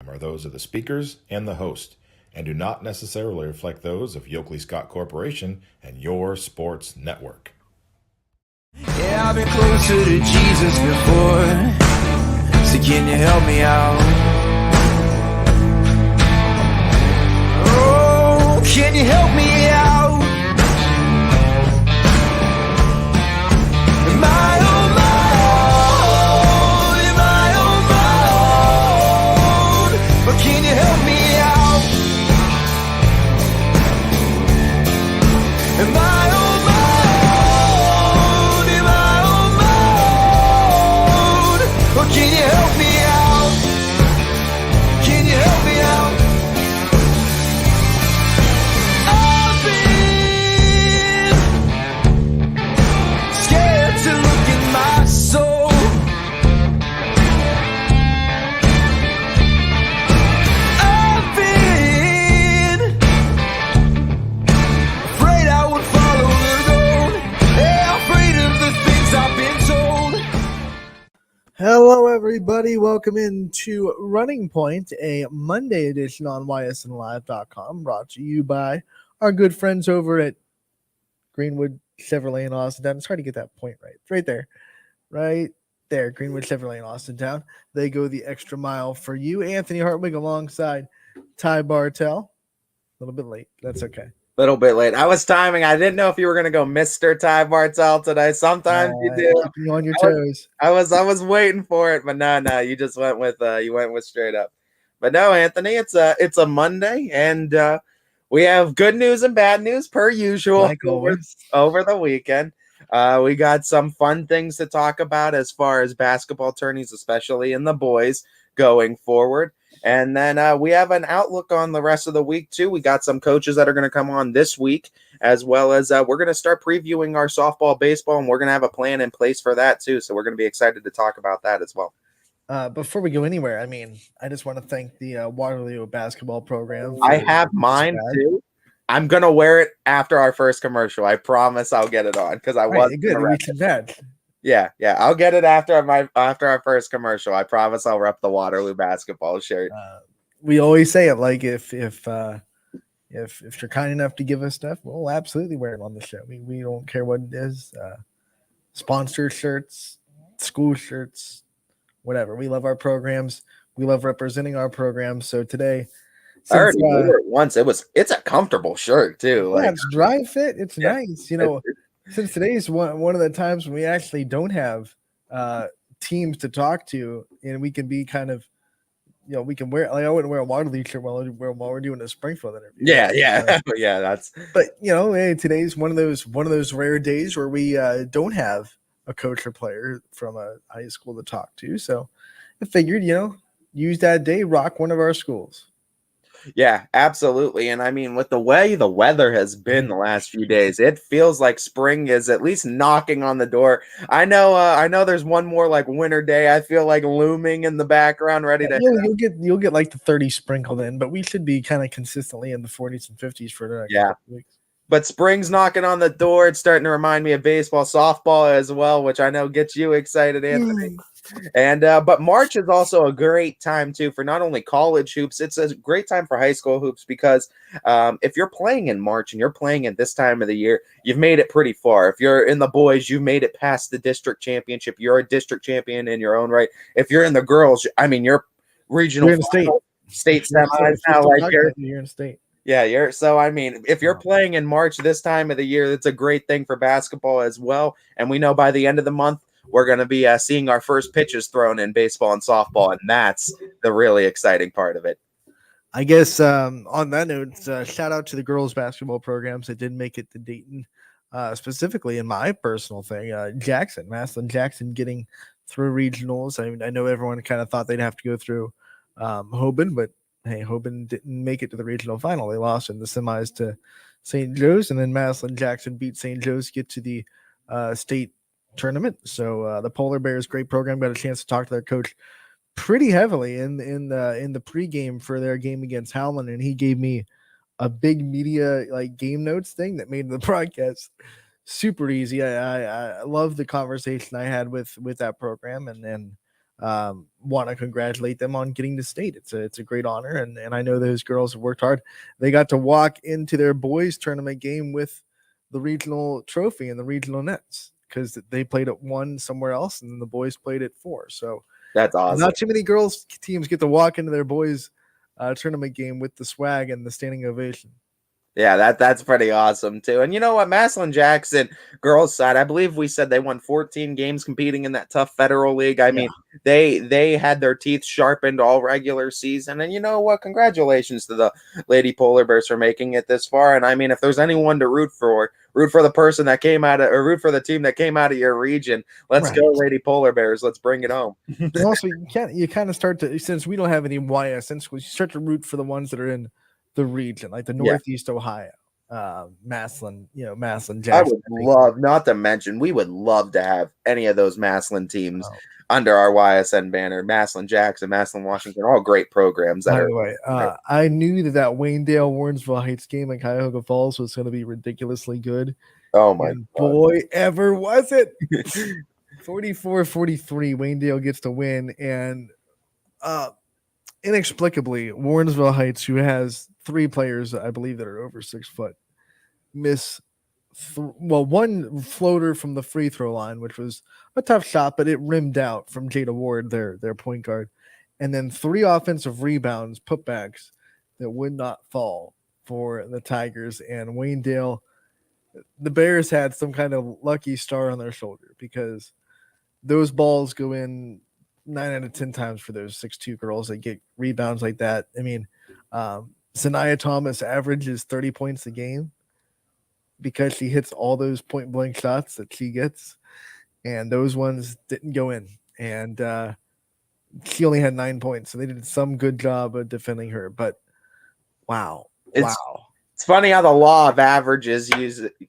are those of the speakers and the host, and do not necessarily reflect those of Yoakley Scott Corporation and your sports network. Yeah, I've been closer to Jesus before, so can you help me out? Oh, can you help me out? Am I on my own? Am I on my own? But can you help me out? Am I on my own? Am I on my own? But can you help me out? Can you help me out? I've been scared to look in my soul. I've been afraid I would follow the road. Yeah, afraid of the things I've been told. Hello, everybody. Welcome into Running Point, a Monday edition on ysnlive.com, brought to you by our good friends over at Greenwood Chevrolet in Austintown. It's hard to get that point right. It's right there, Greenwood Chevrolet in Austintown. They go the extra mile for you. Anthony Hartwig alongside Ty Bartell. A little bit late. That's okay. Little bit late. I was timing. I didn't know if you were gonna go Mr. Ty Bartell today. Sometimes you do. Keeping you on your toes. I was waiting for it, but no, you just went with straight up. But no, Anthony, it's a Monday, and we have good news and bad news per usual Like always. over the weekend. We got some fun things to talk about as far as basketball tourneys, especially in the boys going forward. And then we have an outlook on the rest of the week, too. We got some coaches that are going to come on this week, as well as we're going to start previewing our softball, baseball, and we're going to have a plan in place for that, too. So we're going to be excited to talk about that as well. Before we go anywhere, I just want to thank the Waterloo basketball program. I have mine, too. I'm going to wear it after our first commercial. I promise I'll get it on because I was good. We can bet. Yeah. I'll get it after our first commercial. I promise I'll rep the Waterloo basketball shirt. We always say it like if you're kind enough to give us stuff, we'll absolutely wear it on the show. We don't care what it is. Sponsor shirts, school shirts, whatever. We love our programs. We love representing our programs. So today, I already wore it once. It's a comfortable shirt too. Yeah, it's dry fit. It's nice. Since today's one of the times when we actually don't have teams to talk to, and we can be kind of, we can wear. Like I wouldn't wear a Waterloo shirt while we're doing a Springfield interview. Yeah. Yeah, that's. But hey, today's one of those rare days where we don't have a coach or player from a high school to talk to. So I figured, use that day, rock one of our schools. Yeah, absolutely. And I mean, with the way the weather has been the last few days, it feels like spring is at least knocking on the door. I know there's one more like winter day. I feel like looming in the background, ready to. You'll get like the 30s sprinkled in, but we should be kind of consistently in the 40s and 50s for the next couple weeks. But spring's knocking on the door. It's starting to remind me of baseball, softball as well, which I know gets you excited, Anthony. And but March is also a great time too for not only college hoops, it's a great time for high school hoops because if you're playing in March and you're playing at this time of the year, you've made it pretty far. If you're in the boys, you've made it past the district championship. You're a district champion in your own right. If you're in the girls, you're regional, state semis now. Like you're in state. Yeah, if you're playing in March this time of the year, it's a great thing for basketball as well. And we know by the end of the month, we're going to be seeing our first pitches thrown in baseball and softball, and that's the really exciting part of it. I guess on that note, shout out to the girls basketball programs that did make it to Dayton, specifically in my personal thing. Maslin Jackson getting through regionals. I know everyone kind of thought they'd have to go through Hoban, but hey, Hoban didn't make it to the regional final. They lost in the semis to St. Joe's, and then Maslin Jackson beat St. Joe's to get to the state tournament. So the Polar Bears, great program. Got a chance to talk to their coach pretty heavily in the pregame for their game against Howland, and he gave me a big media like game notes thing that made the broadcast super easy. I love the conversation I had with that program, and then want to congratulate them on getting to state. It's a great honor, and I know those girls have worked hard. They got to walk into their boys tournament game with the regional trophy and the regional nets because they played at 1 somewhere else, and then the boys played at 4. So That's awesome. not too many girls teams get to walk into their boys tournament game with the swag and the standing ovation. Yeah, that's pretty awesome too. And you know what, Massillon Jackson girls side, I believe we said they won 14 games competing in that tough federal league. I mean, they had their teeth sharpened all regular season. And you know what? Congratulations to the Lady Polar Bears for making it this far. And I mean, if there's anyone to root for the person that came out of, or root for the team that came out of your region. Let's go, Lady Polar Bears. Let's bring it home. And also, you kind of start to, since we don't have any YSN schools, you start to root for the ones that are in the region, like the Northeast Ohio, Massillon, Massillon, Jackson. I would love, not to mention, we would love to have any of those Massillon teams under our YSN banner. Massillon Jackson, Massillon Washington, all great programs. By the way, I knew that Waynedale Warrensville Heights game in Cuyahoga Falls was going to be ridiculously good. Oh my God. Boy, ever was it. 44-43, Waynedale gets to win, and inexplicably, Warrensville Heights, who has 3 players, I believe, that are over 6 foot, miss one floater from the free throw line, which was a tough shot, but it rimmed out from Jada Ward, their point guard, and then 3 offensive rebounds, putbacks that would not fall for the Tigers. And Waynedale, the Bears had some kind of lucky star on their shoulder because those balls go in 9 out of 10 times for those 6'2" girls that get rebounds like that. I mean, Sanaya Thomas averages 30 points a game because she hits all those point blank shots that she gets, and those ones didn't go in. And she only had 9 points, so they did some good job of defending her. But wow. It's funny how the law of averages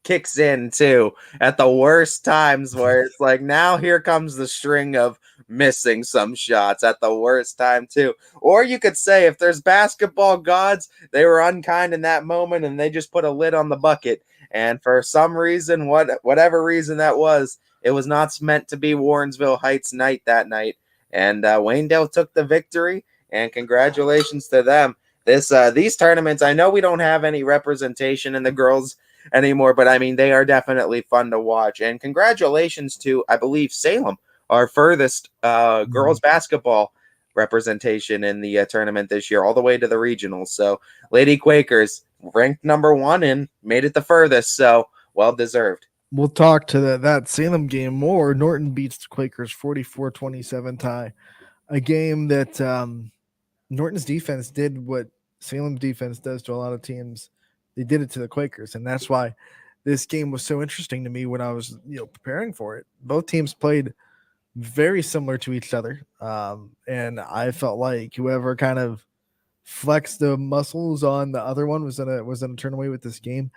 kicks in too at the worst times, where it's like, now here comes the string of missing some shots at the worst time too. Or you could say, if there's basketball gods, they were unkind in that moment and they just put a lid on the bucket. And for some reason, whatever reason that was, it was not meant to be Warrensville Heights night that night. And Waynedale took the victory, and congratulations to them. These tournaments, I know we don't have any representation in the girls anymore, but I mean, they are definitely fun to watch. And congratulations to, I believe, Salem, our furthest girls basketball representation in the tournament this year, all the way to the regionals. So Lady Quakers ranked number 1 and made it the furthest. So well deserved. We'll talk to that Salem game more. Norton beats the Quakers 44-27 tie, a game that Norton's defense did what Salem's defense does to a lot of teams. They did it to the Quakers, and that's why this game was so interesting to me when I was preparing for it. Both teams played very similar to each other, and I felt like whoever kind of flexed the muscles on the other one was gonna turn away with this game.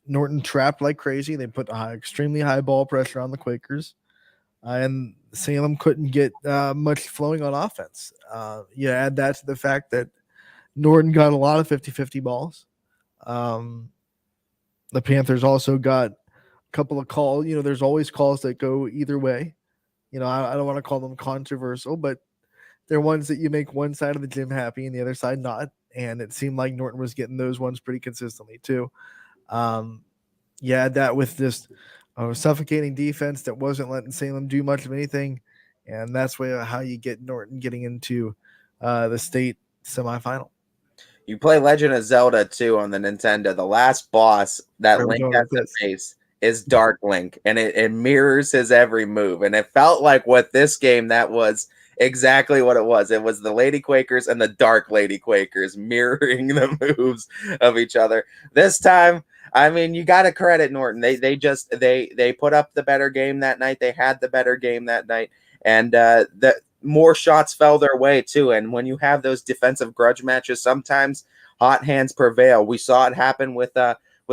Norton trapped like crazy. They put extremely high ball pressure on the Quakers, and Salem couldn't get much flowing on offense. You add that to the fact that Norton got a lot of 50-50 balls. The Panthers also got a couple of calls. There's always calls that go either way. I don't want to call them controversial, but they're ones that you make one side of the gym happy and the other side not. And it seemed like Norton was getting those ones pretty consistently too. You add that with this suffocating defense that wasn't letting Salem do much of anything. And that's how you get Norton getting into the state semifinal. You play Legend of Zelda 2 on the Nintendo. The last boss that Link has to face is Dark Link, and it mirrors his every move. And it felt like with this game, that was exactly what it was. It was the Lady Quakers and the Dark Lady Quakers mirroring the moves of each other. This time, I mean, you got to credit Norton. They put up the better game that night. They had the better game that night, and the more shots fell their way too. And when you have those defensive grudge matches, sometimes hot hands prevail. We saw it happen with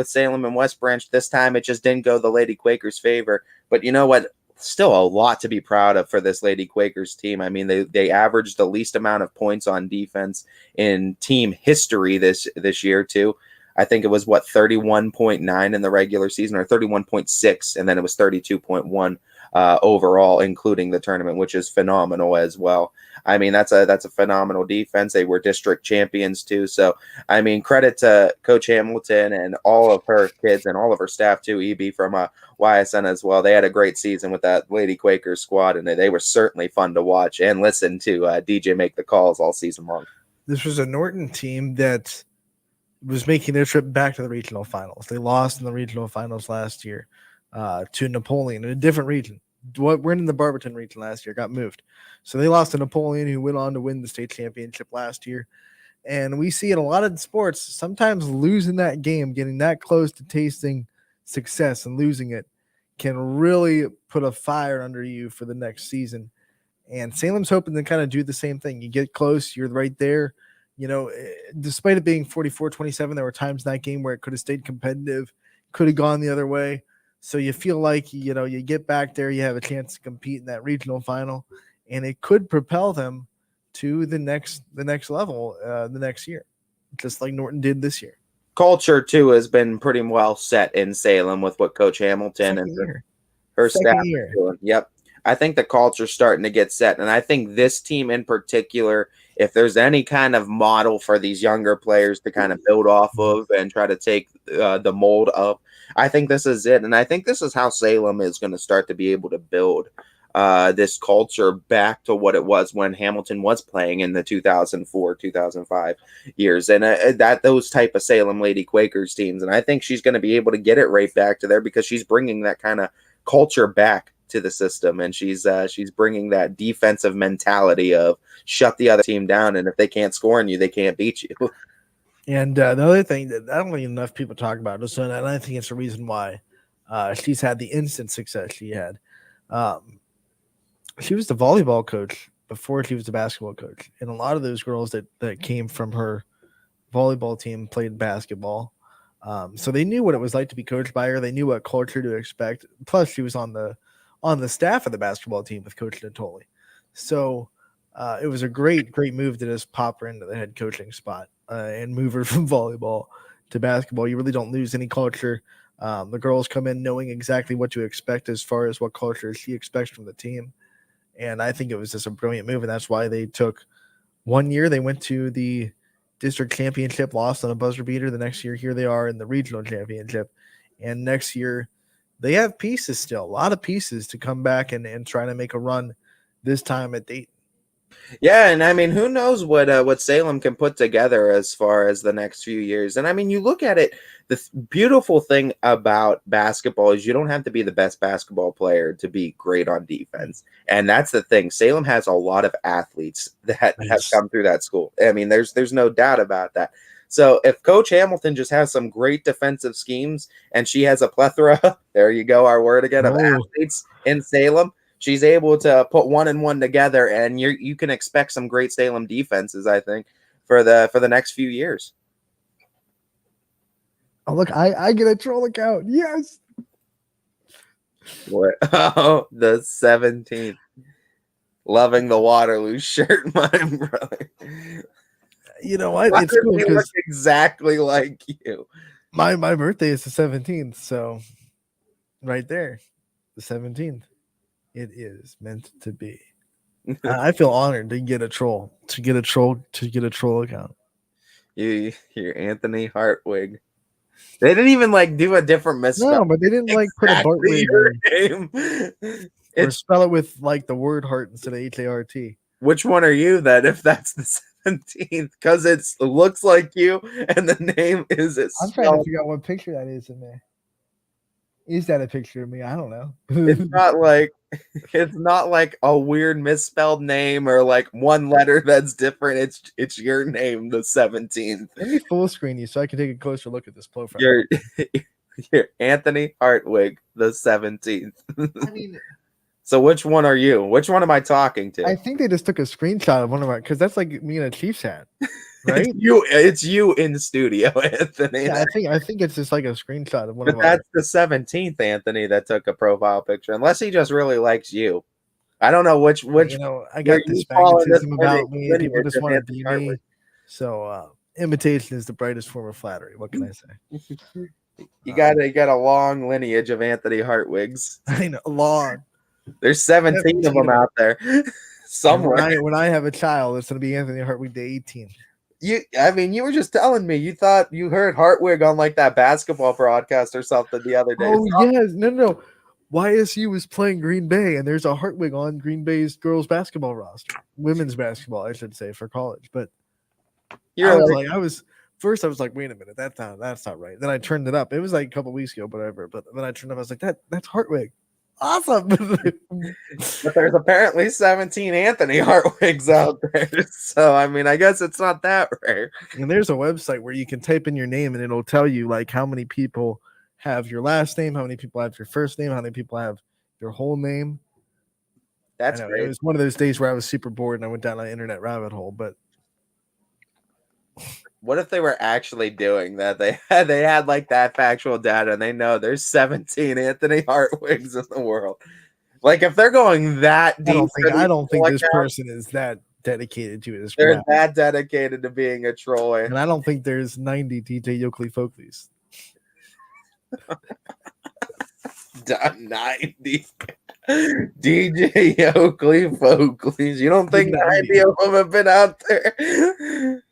Salem and West Branch. This time it just didn't go the Lady Quakers' favor. But you know what? Still a lot to be proud of for this Lady Quakers team. I mean, they averaged the least amount of points on defense in team history this year too. I think it was 31.9 in the regular season, or 31.6, and then it was 32.1 overall, including the tournament, which is phenomenal as well. I mean, that's a phenomenal defense. They were district champions too. So, I mean, credit to Coach Hamilton and all of her kids and all of her staff too, EB from YSN as well. They had a great season with that Lady Quakers squad, and they were certainly fun to watch and listen to DJ make the calls all season long. This was a Norton team that was making their trip back to the regional finals. They lost in the regional finals last year to Napoleon in a different region. We're in the Barberton region last year, got moved. So they lost to Napoleon, who went on to win the state championship last year. And we see in a lot of sports, sometimes losing that game, getting that close to tasting success and losing it can really put a fire under you for the next season. And Salem's hoping to kind of do the same thing. You get close, you're right there. You know, despite it being 44-27, there were times in that game where it could have stayed competitive, could have gone the other way. So you feel like, you know, you get back there, you have a chance to compete in that regional final, and it could propel them to the next level the next year, just like Norton did this year. Culture too has been pretty well set in Salem with what Coach Hamilton her staff are doing. Yep. I think the culture's starting to get set, and I think this team in particular, if there's any kind of model for these younger players to kind of build off of and try to take the mold of, I think this is it. And I think this is how Salem is going to start to be able to build this culture back to what it was when Hamilton was playing in the 2004, 2005 years. And that those type of Salem Lady Quakers teams. And I think she's going to be able to get it right back to there because she's bringing that kind of culture back to the system, and she's bringing that defensive mentality of shut the other team down, and if they can't score on you, they can't beat you. And the other thing that I don't think enough people talk about is, and I think it's the reason why she's had the instant success she had. She was the volleyball coach before she was the basketball coach, and a lot of those girls that came from her volleyball team played basketball. So they knew what it was like to be coached by her. They knew what culture to expect. Plus, she was on the staff of the basketball team with Coach Natoli. So it was a great move to just pop her into the head coaching spot and move her from volleyball to basketball. You really don't lose any culture. The girls come in knowing exactly what to expect as far as what culture she expects from the team. And I think it was just a brilliant move, and that's why they took 1 year. They went to the district championship, lost on a buzzer beater. The next year, here they are in the regional championship. And next year, they have pieces still, a lot of pieces to come back and try to make a run this time at Dayton. Yeah, and I mean, who knows what Salem can put together as far as the next few years. And I mean, you look at it, the beautiful thing about basketball is you don't have to be the best basketball player to be great on defense. And that's the thing. Salem has a lot of athletes that have come through that school. I mean, there's no doubt about that. So if Coach Hamilton just has some great defensive schemes and she has a plethora, there you go, our word again, of athletes in Salem, she's able to put one and one together, and you can expect some great Salem defenses, I think, for the next few years. Oh, look, I get a troll account. Yes. What? Oh, the 17th. Loving the Waterloo shirt, my brother. You know what? It's cool because look exactly like you. My birthday is the 17th, so right there, the 17th. It is meant to be. I feel honored to get a troll account. You're Anthony Hartwig. They didn't even do a different misspell. No, but they didn't put a Hartwig name. Or spell it with the word heart instead of HART. Which one are you then? If that's the 17th, because it looks like you, and the name is it. I'm trying to figure out what picture that is in there. Is that a picture of me? I don't know. It's not like a weird misspelled name or one letter that's different. It's your name, the 17th. Let me full screen you so I can take a closer look at this profile. You're Anthony Hartwig, the 17th. I mean, so which one are you? Which one am I talking to? I think they just took a screenshot of one of my, because that's like me in a Chiefs hat, right? It's you in the studio, Anthony. Yeah, I think it's just like a screenshot of one of my. That's the 17th, Anthony, that took a profile picture. Unless he just really likes you. I don't know which. I got this magnetism about me. People just want to be me. So imitation is the brightest form of flattery. What can I say? You got a long lineage of Anthony Hartwigs. I know, long. There's 17 of them out there And somewhere. when I have a child, it's going to be Anthony Hartwig to 18. You were just telling me you thought you heard Hartwig on like that basketball broadcast or something the other day. Oh, yes. No. YSU was playing Green Bay, and there's a Hartwig on Green Bay's girls basketball roster. Women's basketball, I should say, for college. But I was like, wait a minute, that's not right. Then I turned it up. It was like a couple weeks ago, whatever. But then I turned it up. I was like, that's Hartwig. Awesome. But there's apparently 17 Anthony Hartwigs out there. So, I mean, I guess it's not that rare. And there's a website where you can type in your name and it'll tell you like how many people have your last name, how many people have your first name, how many people have your whole name. That's great. It was one of those days where I was super bored and I went down an internet rabbit hole. But what if they were actually doing that? They had like that factual data and they know there's 17 Anthony Hartwigs in the world. Like if they're going that deep, I don't think this person is that dedicated to it. They're that dedicated to being a Troy. And I don't think there's 90 DJ Yoakley Folkleys. 90 DJ Oakley Folkleys. You don't think 90 of them have been out there?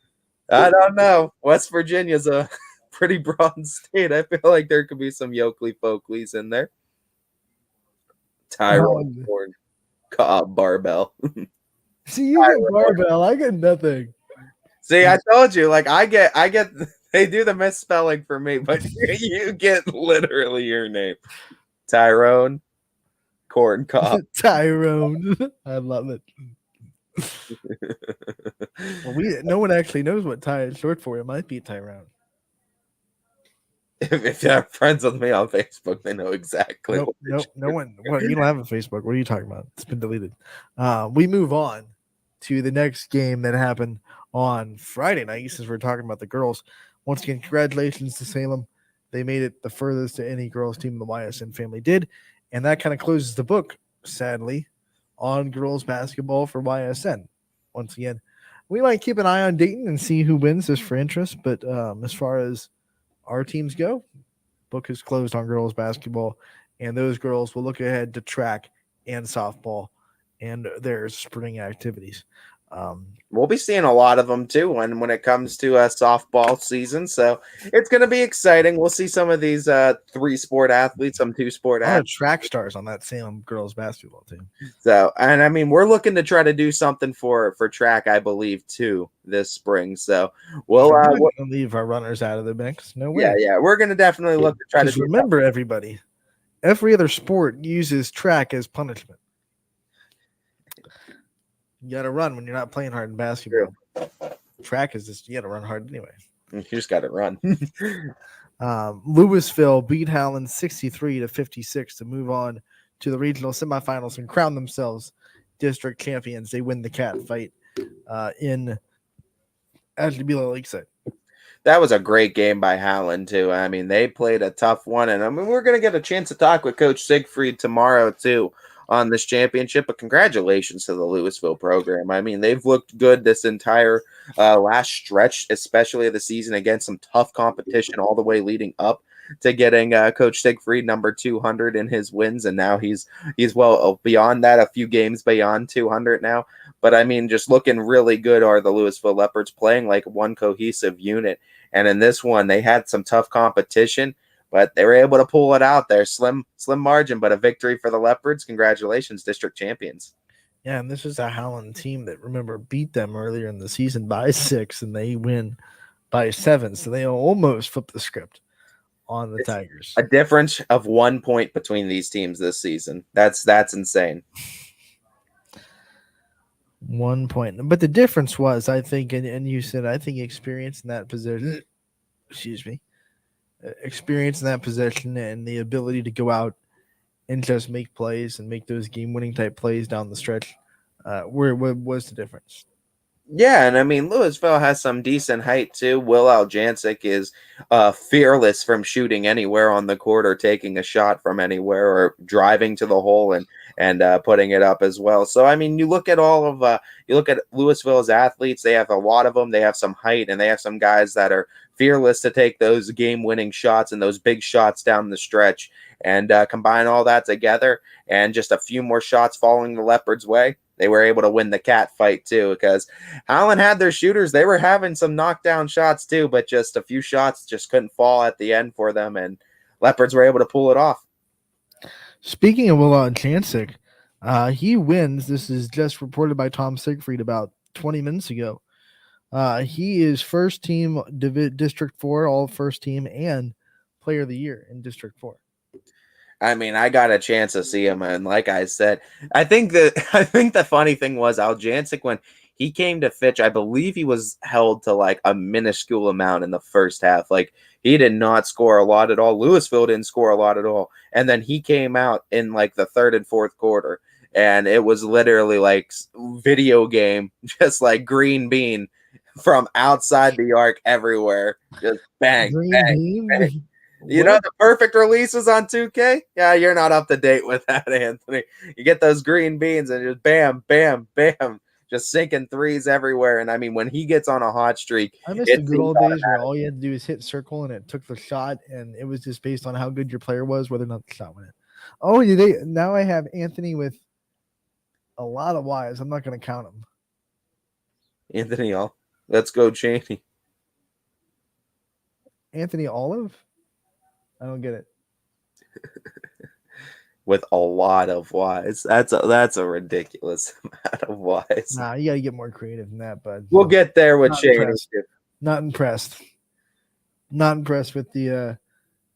I don't know. West Virginia's a pretty broad state. I feel like there could be some Yoakley Folkleys in there. Tyrone Ford, Barbell. See, you get Barbell. I get nothing. See, I told you, like I get they do the misspelling for me, but you get literally your name. Tyrone Corn Cob. Tyrone. I love it. Well, no one actually knows what Ty is short for. It might be Tyrone. If you have friends with me on Facebook, they know exactly. Nope, no one. Well, you don't have a Facebook. What are you talking about? It's been deleted. We move on to the next game that happened on Friday night, since we're talking about the girls. Once again, congratulations to Salem. They made it the furthest to any girls team the Ysn family did. And that kind of closes the book, sadly, on girls basketball for Ysn. Once again, we might keep an eye on Dayton and see who wins this for interest. But as far as our teams go, book is closed on girls basketball. And those girls will look ahead to track and softball and their spring activities. We'll be seeing a lot of them too when it comes to softball season. So it's going to be exciting. We'll see some of these 3-sport athletes, some 2-sport athletes. Track stars on that Salem girls basketball team. So, and I mean, we're looking to try to do something for track, I believe, too, this spring. So we'll leave our runners out of the mix. No way. Yeah. We're going to definitely look to try to remember something. Everybody, every other sport uses track as punishment. You got to run when you're not playing hard in basketball. True. Track is just, you got to run hard anyway. You just got to run. Louisville beat Howland 63-56 to move on to the regional semifinals and crown themselves district champions. They win the cat fight in Ashtabula Lakeside. That was a great game by Howland, too. I mean, they played a tough one. And I mean, we're going to get a chance to talk with Coach Siegfried tomorrow, too, on this championship. But congratulations to the Louisville program. I mean, they've looked good this entire last stretch, especially of the season, against some tough competition all the way leading up to getting Coach Siegfried number 200 in his wins. And now he's well beyond that, a few games beyond 200 now. But I mean, just looking really good are the Louisville Leopards, playing like one cohesive unit. And in this one, they had some tough competition, but they were able to pull it out there. Slim margin, but a victory for the Leopards. Congratulations, district champions. Yeah, and this is a Howland team that, remember, beat them earlier in the season by 6, and they win by 7. So they almost flipped the script on the Tigers. A difference of 1 point between these teams this season. That's insane. 1 point. But the difference was, I think, and you said, I think experience in that position, experience in that position and the ability to go out and just make plays and make those game-winning type plays down the stretch, where was the difference? Yeah, and I mean, Louisville has some decent height, too. Will Aljancic is fearless from shooting anywhere on the court or taking a shot from anywhere or driving to the hole and putting it up as well. So I mean, you look at Louisville's athletes. They have a lot of them. They have some height, and they have some guys that are fearless to take those game-winning shots and those big shots down the stretch. And combine all that together, and just a few more shots falling the Leopards' way, they were able to win the cat fight too. Because Allen had their shooters; they were having some knockdown shots too, but just a few shots just couldn't fall at the end for them, and Leopards were able to pull it off. Speaking of Will Jancic, he wins. This is just reported by Tom Siegfried about 20 minutes ago. He is first team District 4, all first team, and player of the year in District 4. I mean, I got a chance to see him, and like I said, I think the funny thing was Jancic, when he came to Fitch, I believe he was held to like a minuscule amount in the first half. Like, he did not score a lot at all. Louisville didn't score a lot at all. And then he came out in like the third and fourth quarter, and it was literally like video game, just like green bean from outside the arc everywhere. Just bang, Green bang, bean? bang. You know the perfect releases on 2K? Yeah, you're not up to date with that, Anthony. You get those green beans and just bam, bam, bam, just sinking threes everywhere. And I mean, when he gets on a hot streak, I miss the good old days where all you had to do is hit circle and it took the shot, and it was just based on how good your player was, whether or not the shot went in. Oh, now I have Anthony with a lot of Y's. I'm not going to count them. Anthony, let's go, Cheney. Anthony Olive? I don't get it. With a lot of Y's. That's a ridiculous amount of Y's. Nah, you got to get more creative than that, bud. We'll get there with Cheney. Not impressed. Not impressed with the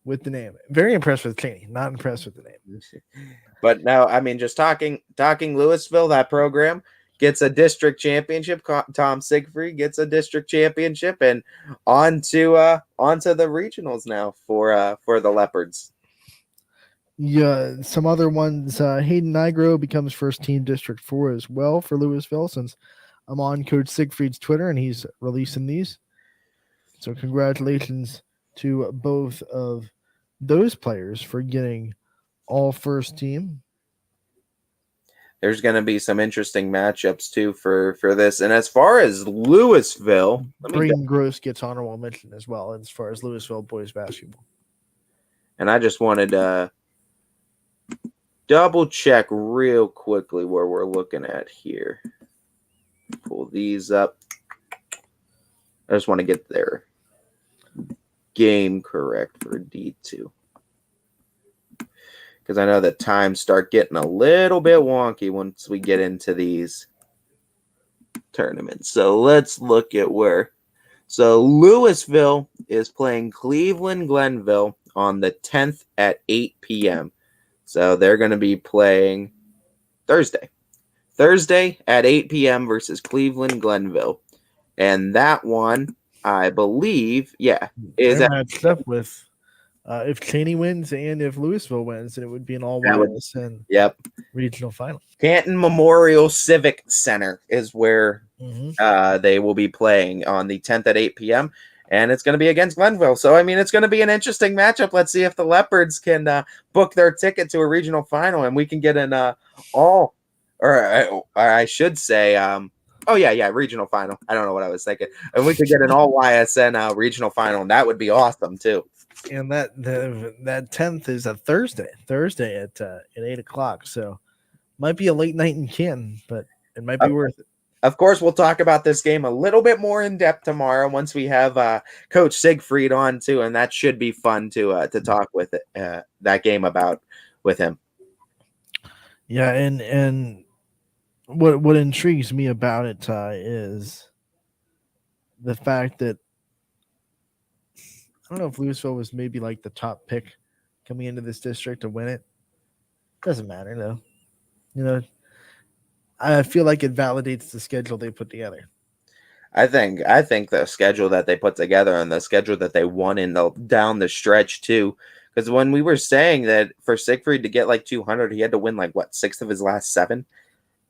name. Very impressed with Cheney. Not impressed with the name. But no, I mean, just talking Louisville, that program gets a district championship. Tom Siegfried gets a district championship, and onto the regionals now for the Leopards. Yeah, some other ones. Hayden Nigro becomes first team District 4 as well for Louisville, since I'm on Coach Siegfried's Twitter and he's releasing these. So congratulations to both of those players for getting all first team. There's going to be some interesting matchups too for this. And as far as Louisville, Braden Gross gets honorable mention as well as far as Louisville boys basketball. And I just wanted to double check real quickly where we're looking at here. Pull these up. I just want to get their game correct for D2. Because I know the times start getting a little bit wonky once we get into these tournaments. So let's look at where. So Louisville is playing Cleveland Glenville on the 10th at 8 p.m. So they're going to be playing Thursday at 8 p.m. versus Cleveland Glenville. And that one, I believe, is matched up with if Cheney wins and if Louisville wins, then it would be an all-wireless and regional final. Canton Memorial Civic Center is where they will be playing on the 10th at 8 p.m. And it's going to be against Glenville. So, I mean, it's going to be an interesting matchup. Let's see if the Leopards can book their ticket to a regional final, and we can get an or I should say, regional final. I don't know what I was thinking. And we could get an all YSN regional final, and that would be awesome too. And that 10th is a Thursday at 8 o'clock. So might be a late night in Canton, but it might be worth it. Of course, we'll talk about this game a little bit more in depth tomorrow once we have Coach Siegfried on too, and that should be fun to talk with that game about with him. Yeah, and what intrigues me about it is the fact that I don't know if Louisville was maybe like the top pick coming into this district to win it. Doesn't matter though, you know. I feel like it validates the schedule they put together. I think the schedule that they put together and the schedule that they won in down the stretch too, because when we were saying that for Siegfried to get like 200, he had to win like 6 of his last 7,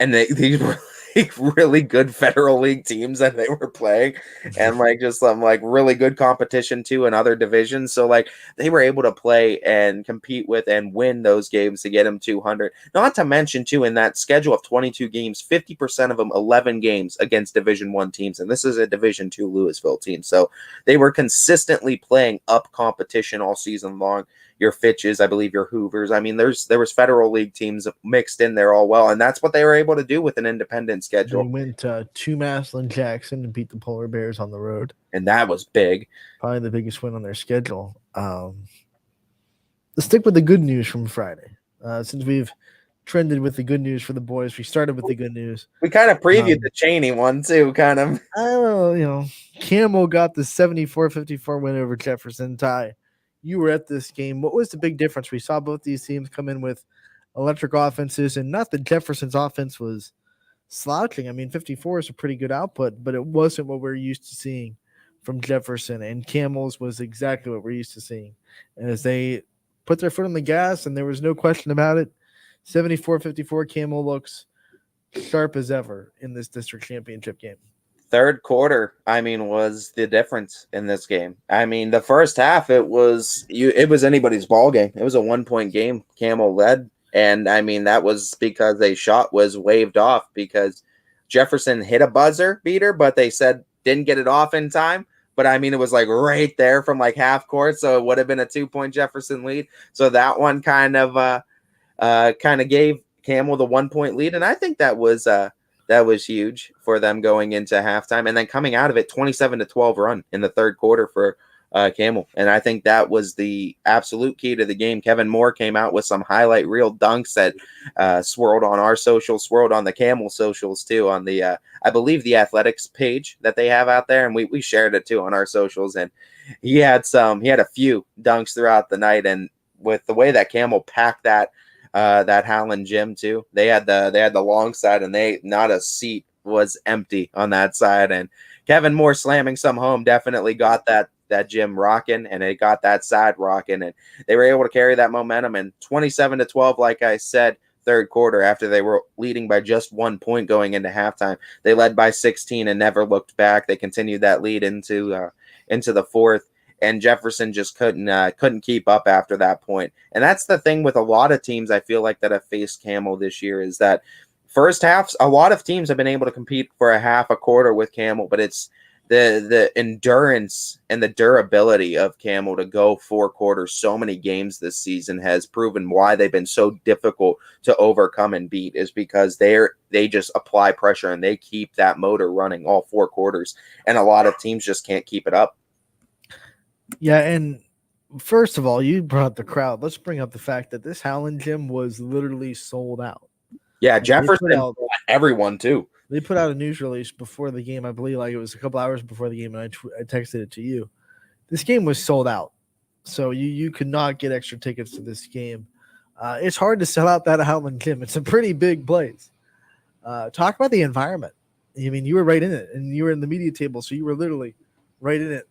and these were like really good federal league teams that they were playing, and like just some like really good competition too in other divisions. So like they were able to play and compete with and win those games to get them 200. Not to mention too, in that schedule of 22 games, 50% of them 11 games against Division 1 teams, and this is a Division 2 Louisville team. So they were consistently playing up competition all season long. Your Fitches, I believe your Hoovers. I mean, there was federal league teams mixed in there all well, and that's what they were able to do with an independent schedule. They went to Massillon Jackson and beat the Polar Bears on the road, and that was big. Probably the biggest win on their schedule. Let's stick with the good news from Friday. Since we've trended with the good news for the boys, we started with the good news. We kind of previewed the Cheney one too, kind of. I don't know, Camel got the 74-54 win over Jefferson. Ty, you were at this game. What was the big difference? We saw both these teams come in with electric offenses, and not that Jefferson's offense was slouching. I mean, 54 is a pretty good output, but it wasn't what we're used to seeing from Jefferson, and Camels was exactly what we're used to seeing. As they put their foot on the gas, and there was no question about it, 74-54, Camel looks sharp as ever in this district championship game. Third quarter, I mean, was the difference in this game. I mean, the first half, it was anybody's ball game. It was a 1-point game. Camel led, and I mean that was because a shot was waved off because Jefferson hit a buzzer beater, but they said didn't get it off in time. But I mean, it was like right there from like half court, so it would have been a 2-point Jefferson lead. So that one kind of gave Camel the 1-point lead, and I think that was huge for them going into halftime, and then coming out of it, 27-12 run in the third quarter for Camel. And I think that was the absolute key to the game. Kevin Moore came out with some highlight reel dunks that swirled on our socials, swirled on the Camel socials too, on the I believe the athletics page that they have out there, and we shared it too on our socials. And he had a few dunks throughout the night, and with the way that Camel packed that Howland gym too, they had the long side, and not a seat was empty on that side. And Kevin Moore slamming some home definitely got that gym rocking, and it got that side rocking, and they were able to carry that momentum. And 27-12, like I said, third quarter, after they were leading by just 1 point going into halftime, they led by 16 and never looked back. They continued that lead into the fourth, and Jefferson just couldn't keep up after that point. And that's the thing with a lot of teams, I feel like, that have faced Camel this year, is that first halves, a lot of teams have been able to compete for a half, a quarter with Camel, but it's the endurance and the durability of Camel to go 4 quarters so many games this season has proven why they've been so difficult to overcome and beat, is because they just apply pressure and they keep that motor running all 4 quarters, and a lot of teams just can't keep it up. Yeah, and first of all, you brought up the crowd. Let's bring up the fact that this Howland gym was literally sold out. Yeah, Jefferson brought everyone too. They put out a news release before the game. I believe like it was a couple hours before the game, and I texted it to you. This game was sold out, so you could not get extra tickets to this game. It's hard to sell out that Howland gym. It's a pretty big place. Talk about the environment. I mean, you were right in it, and you were in the media table, so you were literally right in it.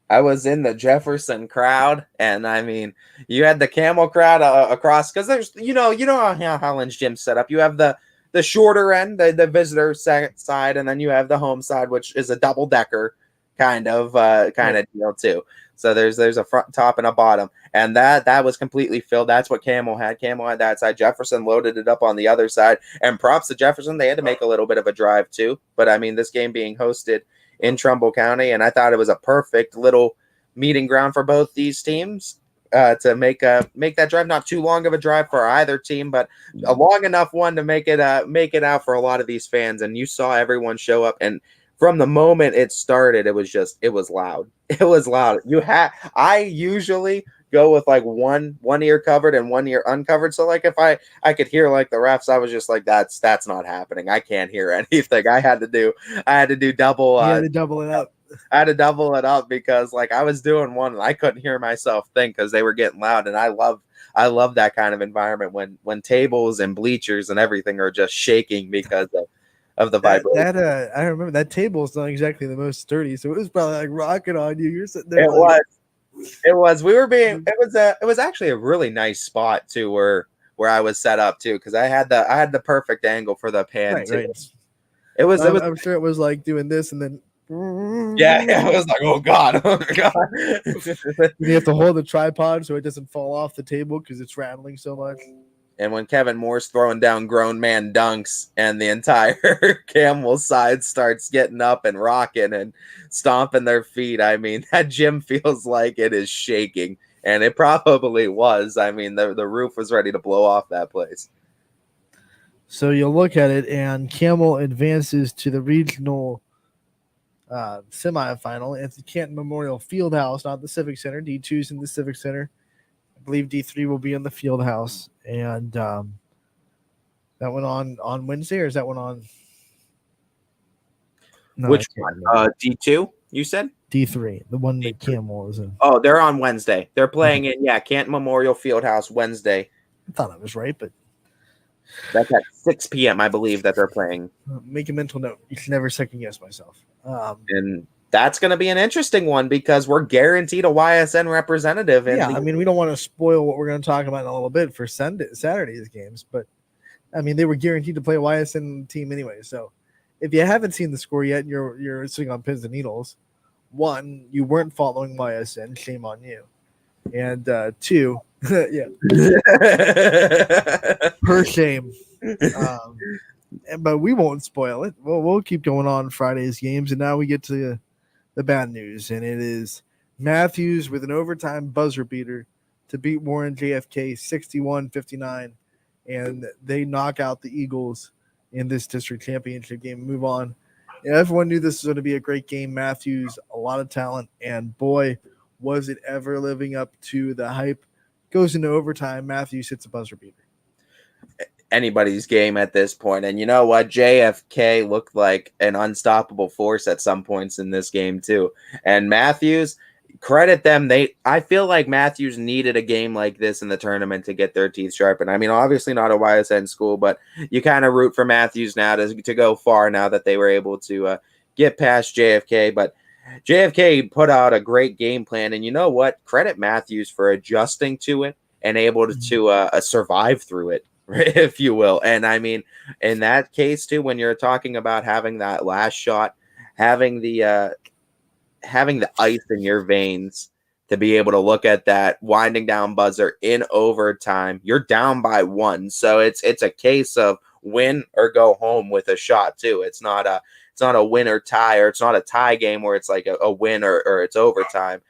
I was in the Jefferson crowd, and I mean, you had the Camel crowd across, because there's, you know how Howland's gym's set up. You have the shorter end, the visitor side, and then you have the home side, which is a double decker kind of deal too. So there's a front, top, and a bottom, and that was completely filled. That's what Camel had. Camel had that side. Jefferson loaded it up on the other side, and props to Jefferson. They had to make a little bit of a drive too, but I mean, this game being hosted in Trumbull County, and I thought it was a perfect little meeting ground for both these teams to make that drive. Not too long of a drive for either team, but a long enough one to make it out for a lot of these fans. And you saw everyone show up, and from the moment it started, it was loud. It was loud. I usually go with like one ear covered and 1 ear uncovered. So like if I could hear like the refs, I was just like, that's not happening. I can't hear anything. I had to do double. You had to double it up. I had to double it up because like I was doing one and I couldn't hear myself think because they were getting loud. And I love that kind of environment when tables and bleachers and everything are just shaking because of the vibration. I remember that table is not exactly the most sturdy, so it was probably like rocking on you. You're sitting there. It was. It was actually a really nice spot too, where I was set up too, because I had the perfect angle for the pan too. Right. It was I'm sure it was like doing this and then. yeah, I was like, oh god, oh god. You have to hold the tripod so it doesn't fall off the table because it's rattling so much. And when Kevin Moore's throwing down grown man dunks and the entire Camel side starts getting up and rocking and stomping their feet, I mean, that gym feels like it is shaking. And it probably was. I mean, the roof was ready to blow off that place. So you'll look at it, and Camel advances to the regional semifinal at the Canton Memorial Fieldhouse, not the Civic Center. D2's in the Civic Center. I believe D3 will be in the Fieldhouse. And that went on Wednesday, or is that one on? No, Which one? D2, you said? D3, the one that Camel is in. Oh, they're on Wednesday. They're playing in, Canton Memorial Fieldhouse Wednesday. I thought I was right, but That's at 6 p.m., I believe, that they're playing. make a mental note. You can never second guess myself. And that's going to be an interesting one because we're guaranteed a YSN representative. I mean, we don't want to spoil what we're going to talk about in a little bit for Saturday's games, but I mean, they were guaranteed to play a YSN team anyway. So if you haven't seen the score yet, and you're sitting on pins and needles. One, you weren't following YSN. Shame on you. And two, yeah, per shame. But we won't spoil it. We'll keep going on Friday's games, and now we get to the bad news, and it is Matthews with an overtime buzzer beater to beat Warren JFK 61-59, and they knock out the Eagles in this district championship game. Move on. Yeah, everyone knew this was going to be a great game. Matthews, a lot of talent, and boy, was it ever living up to the hype. Goes into overtime. Matthews hits a buzzer beater. Anybody's game at this point. And you know what? JFK looked like an unstoppable force at some points in this game too. And Matthews, credit them. I feel like Matthews needed a game like this in the tournament to get their teeth sharpened. I mean, obviously not a YSN school, but you kind of root for Matthews now to go far now that they were able to get past JFK. But JFK put out a great game plan. And you know what? Credit Matthews for adjusting to it and able to survive through it, if you will. And I mean, in that case too, when you're talking about having that last shot, having the ice in your veins to be able to look at that winding down buzzer in overtime, you're down by one. So it's a case of win or go home with a shot too. It's not a win or tie, or it's not a tie game where it's like a win or it's overtime.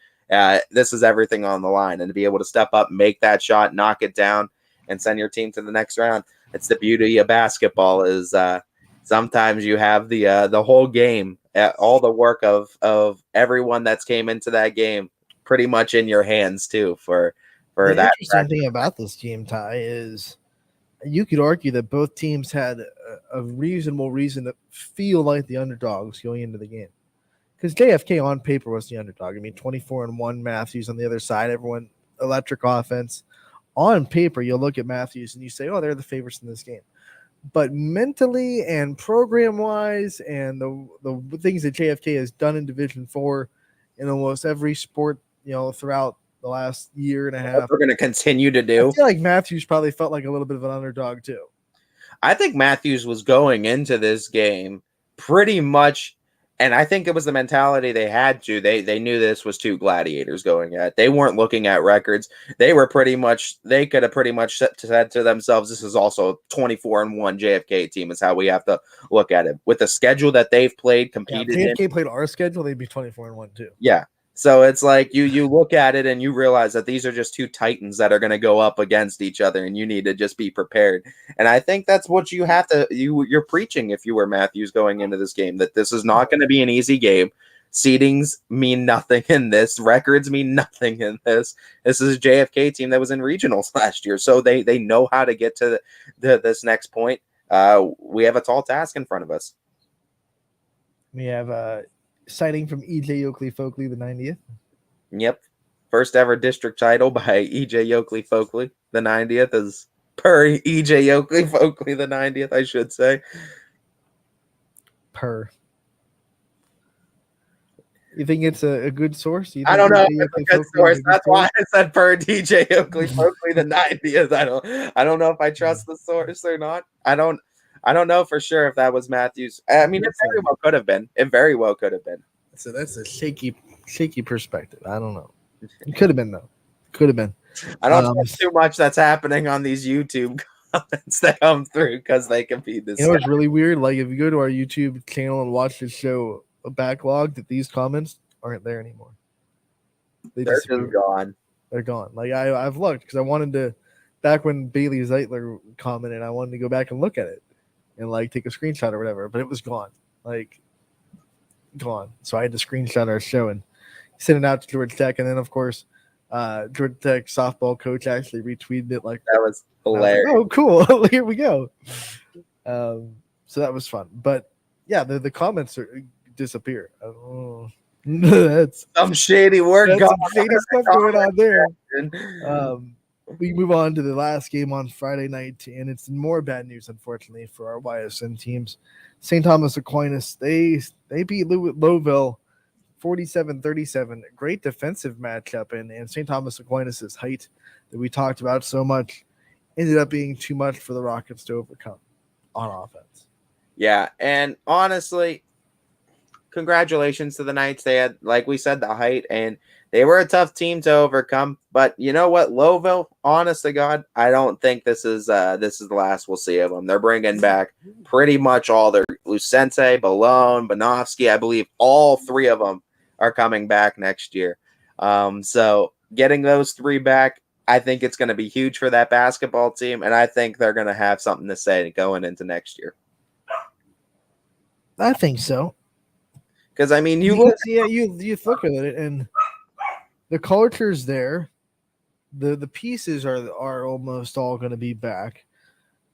This is everything on the line, and to be able to step up, make that shot, knock it down, and send your team to the next round. It's the beauty of basketball is sometimes you have the whole game, all the work of everyone that's came into that game pretty much in your hands too for the that. The interesting thing about this game, Ty, is you could argue that both teams had a reasonable reason to feel like the underdogs going into the game. Because JFK on paper was the underdog. I mean, 24-1, Matthews on the other side, everyone electric offense. On paper, you'll look at Matthews and you say, oh, they're the favorites in this game. But mentally and program-wise and the things that JFK has done in Division IV in almost every sport, throughout the last year and a half. We're going to continue to do. I feel like Matthews probably felt like a little bit of an underdog too. I think Matthews was going into this game pretty much, and I think it was the mentality they had to. They knew this was two gladiators going at. They weren't looking at records. They could have pretty much said to themselves, this is also a 24-1 JFK team is how we have to look at it. With the schedule that they've played, competed if JFK played our schedule, they'd be 24-1 too. Yeah. So it's like you look at it and you realize that these are just two titans that are going to go up against each other, and you need to just be prepared. And I think that's what you have to you're preaching if you were Matthews going into this game, that this is not going to be an easy game. Seedings mean nothing in this. Records mean nothing in this. This is a JFK team that was in regionals last year, so they know how to get to this next point. We have a tall task in front of us. We have sighting from E.J. Yoakley-Folkley, the 90th. Yep. First ever district title by E.J. Yoakley-Folkley. The 90th is per E.J. Yoakley-Folkley, the 90th, I should say. Per. You think it's a good source? I don't know if it's a good source. That's why I said per DJ Oakley-Folkley, the 90th. I don't know if I trust the source or not. I don't know for sure if that was Matthews. I mean, it very well could have been. It very well could have been. So that's a shaky perspective. I don't know. It could have been though. Could have been. I don't trust too much that's happening on these YouTube comments that come through because they can be this. You know what's really weird? Like if you go to our YouTube channel and watch the show backlog, that these comments aren't there anymore. They're just gone. They're gone. Like I've looked because I wanted to, back when Bailey Zeitler commented, I wanted to go back and look at it and like take a screenshot or whatever, but it was gone. Like gone. So I had to screenshot our show and send it out to Georgia Tech, and then of course Georgia Tech softball coach actually retweeted it. Like that was hilarious. Like, oh, cool! Here we go. So that was fun, but yeah, the comments disappear. Oh, that's some shady work. Some shady stuff going on there. We move on to the last game on Friday night, and it's more bad news, unfortunately, for our YSN teams. St. Thomas Aquinas, they beat Lowville 47-37. Great defensive matchup, and St. Thomas Aquinas' height that we talked about so much ended up being too much for the Rockets to overcome on offense. Yeah, and honestly, congratulations to the Knights. They had, like we said, the height, and they were a tough team to overcome. But you know what, Lowville, honest to God, I don't think this is the last we'll see of them. They're bringing back pretty much all their Lucente, Balone, Bonovsky. I believe all three of them are coming back next year. So getting those three back, I think it's going to be huge for that basketball team, and I think they're going to have something to say going into next year. I think so. Because I mean, you look at it, and the culture's there. The pieces are almost all going to be back.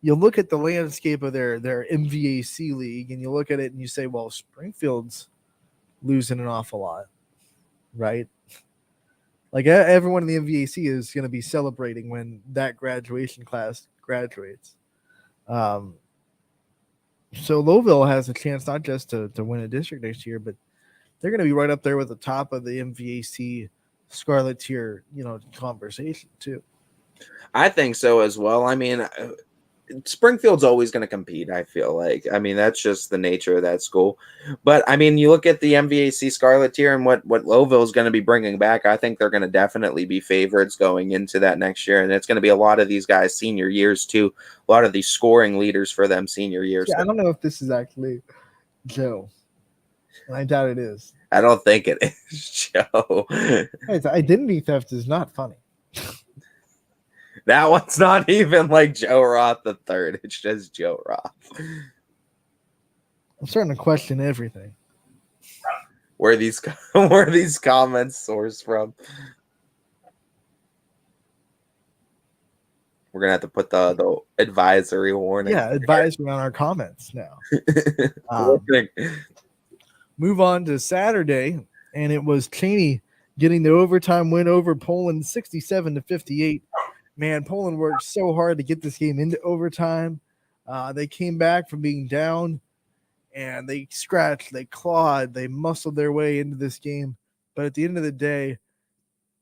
You look at the landscape of their MVAC league, and you look at it and you say, well, Springfield's losing an awful lot, right? Like everyone in the MVAC is going to be celebrating when that graduation class graduates. So Lowville has a chance not just to win a district next year, but they're going to be right up there with the top of the MVAC Scarlet Tier, conversation too. I think so as well. I mean, Springfield's always going to compete, I feel like. I mean, that's just the nature of that school. But, I mean, you look at the MVAC Scarlet Tier and what Lowville is going to be bringing back, I think they're going to definitely be favorites going into that next year. And it's going to be a lot of these guys' senior years, too. A lot of these scoring leaders for them senior years. Yeah, I don't know if this is actually Joe. I doubt it is. I don't think it is, Joe. Identity theft is not funny. That one's not even like Joe Roth the third. It's just Joe Roth. I'm starting to question everything. Where are these comments sourced from? We're gonna have to put the advisory warning. Yeah, advisory on our comments now. Move on to Saturday, and it was Cheney getting the overtime win over Poland, 67-58. Man, Poland worked so hard to get this game into overtime. They came back from being down, and they scratched, they clawed, they muscled their way into this game. But at the end of the day,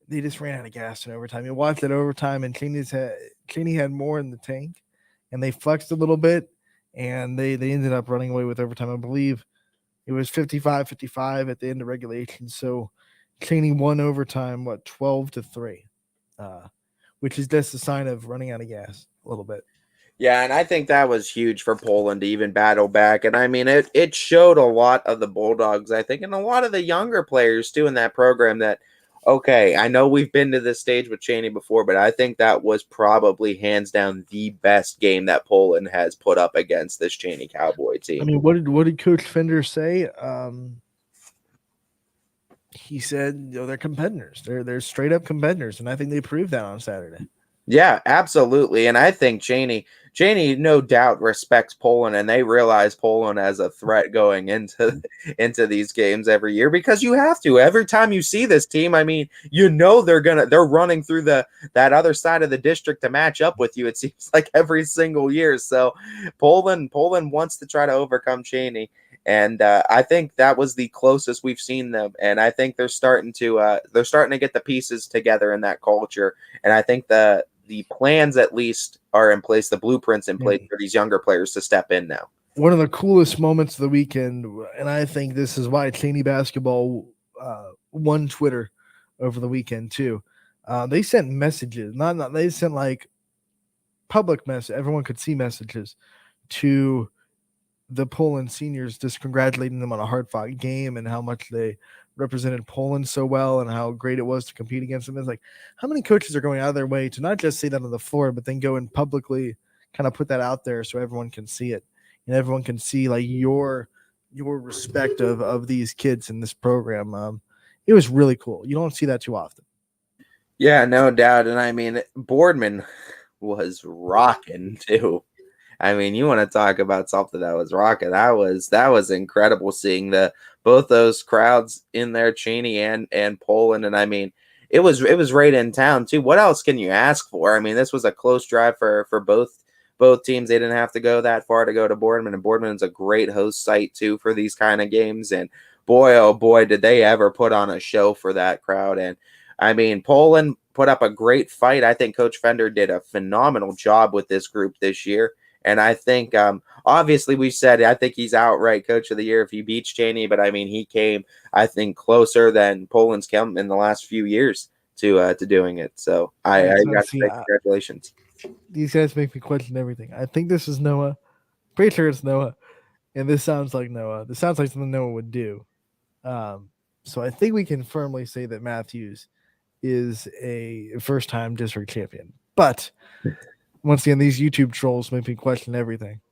they just ran out of gas in overtime. You watched that overtime, and Cheney had more in the tank, and they flexed a little bit, and they ended up running away with overtime. I believe it was 55-55 at the end of regulation. So Cheney won overtime, 12-3. Which is just a sign of running out of gas a little bit. Yeah, and I think that was huge for Poland to even battle back. And I mean, it showed a lot of the Bulldogs, I think, and a lot of the younger players too in that program that, okay, I know we've been to this stage with Cheney before, but I think that was probably hands down the best game that Poland has put up against this Cheney Cowboy team. I mean, what did Coach Fender say? He said, they're competitors. They're straight up competitors, and I think they proved that on Saturday. Yeah, absolutely. And I think Cheney no doubt respects Poland, and they realize Poland as a threat going into these games every year, because you have to. Every time you see this team, I mean, they're running through that other side of the district to match up with you. It seems like every single year. So Poland wants to try to overcome Cheney. And I think that was the closest we've seen them. And I think they're starting to get the pieces together in that culture. And I think the the plans at least are in place, the blueprints in place for these younger players to step in now. One of the coolest moments of the weekend, and I think this is why Cheney basketball won Twitter over the weekend too. They sent messages, they sent like public message. Everyone could see messages to the Poland seniors, just congratulating them on a hard-fought game and how much they represented Poland so well and how great it was to compete against them. It's like, how many coaches are going out of their way to not just say that on the floor, but then go and publicly kind of put that out there so everyone can see it and everyone can see like your respect of these kids in this program. It was really cool. You don't see that too often. Yeah, no doubt. And I mean, Boardman was rocking too. I mean, you want to talk about something that was rocking. That was incredible seeing both those crowds in there, Cheney and Poland. And I mean, it was right in town too. What else can you ask for? I mean, this was a close drive for both teams. They didn't have to go that far to go to Boardman, and Boardman's a great host site too for these kind of games. And boy, oh boy, did they ever put on a show for that crowd. And I mean, Poland put up a great fight. I think Coach Fender did a phenomenal job with this group this year. And I think, obviously, we said I think he's outright Coach of the Year if he beats Cheney. But I mean, he came, I think, closer than Poland's come in the last few years to doing it. So I got to say congratulations. These guys make me question everything. I think this is Noah. Pretty sure it's Noah, and this sounds like Noah. This sounds like something Noah would do. So I think we can firmly say that Matthews is a first-time district champion. But once again, these YouTube trolls make me question everything.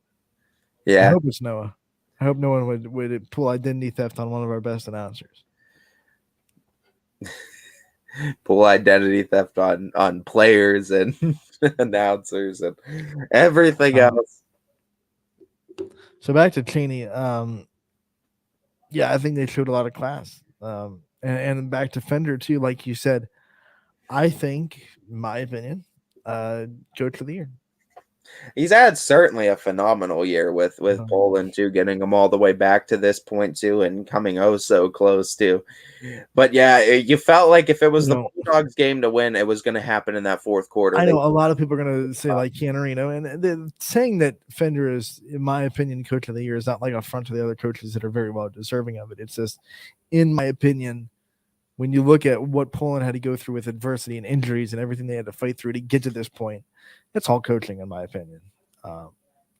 Yeah. I hope it's Noah. I hope no one would pull identity theft on one of our best announcers. Pull identity theft on players and announcers and everything else. So back to Cheney. Yeah, I think they showed a lot of class. And back to Fender too, like you said, I think, in my opinion, Coach of the Year. He's had certainly a phenomenal year with Poland too, getting them all the way back to this point too, and coming so close too. But yeah, you felt like if it was the Bulldogs game to win, it was going to happen in that fourth quarter. I know a lot of people are going to say like Canarino, and saying that Fender is, in my opinion, Coach of the Year is not like a front to the other coaches that are very well deserving of it. It's just, in my opinion, when you look at what Poland had to go through with adversity and injuries and everything they had to fight through to get to this point, it's all coaching, in my opinion.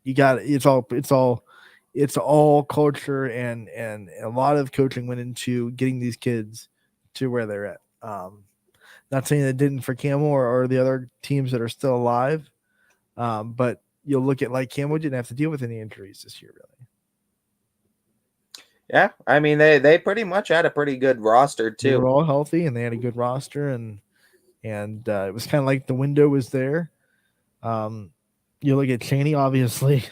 You got it's all culture and a lot of coaching went into getting these kids to where they're at. Not saying it didn't for Camel or the other teams that are still alive, but you'll look at like Camel didn't have to deal with any injuries this year, really. Yeah, I mean they pretty much had a pretty good roster too. They were all healthy and they had a good roster, and it was kind of like the window was there. You look at Cheney, obviously.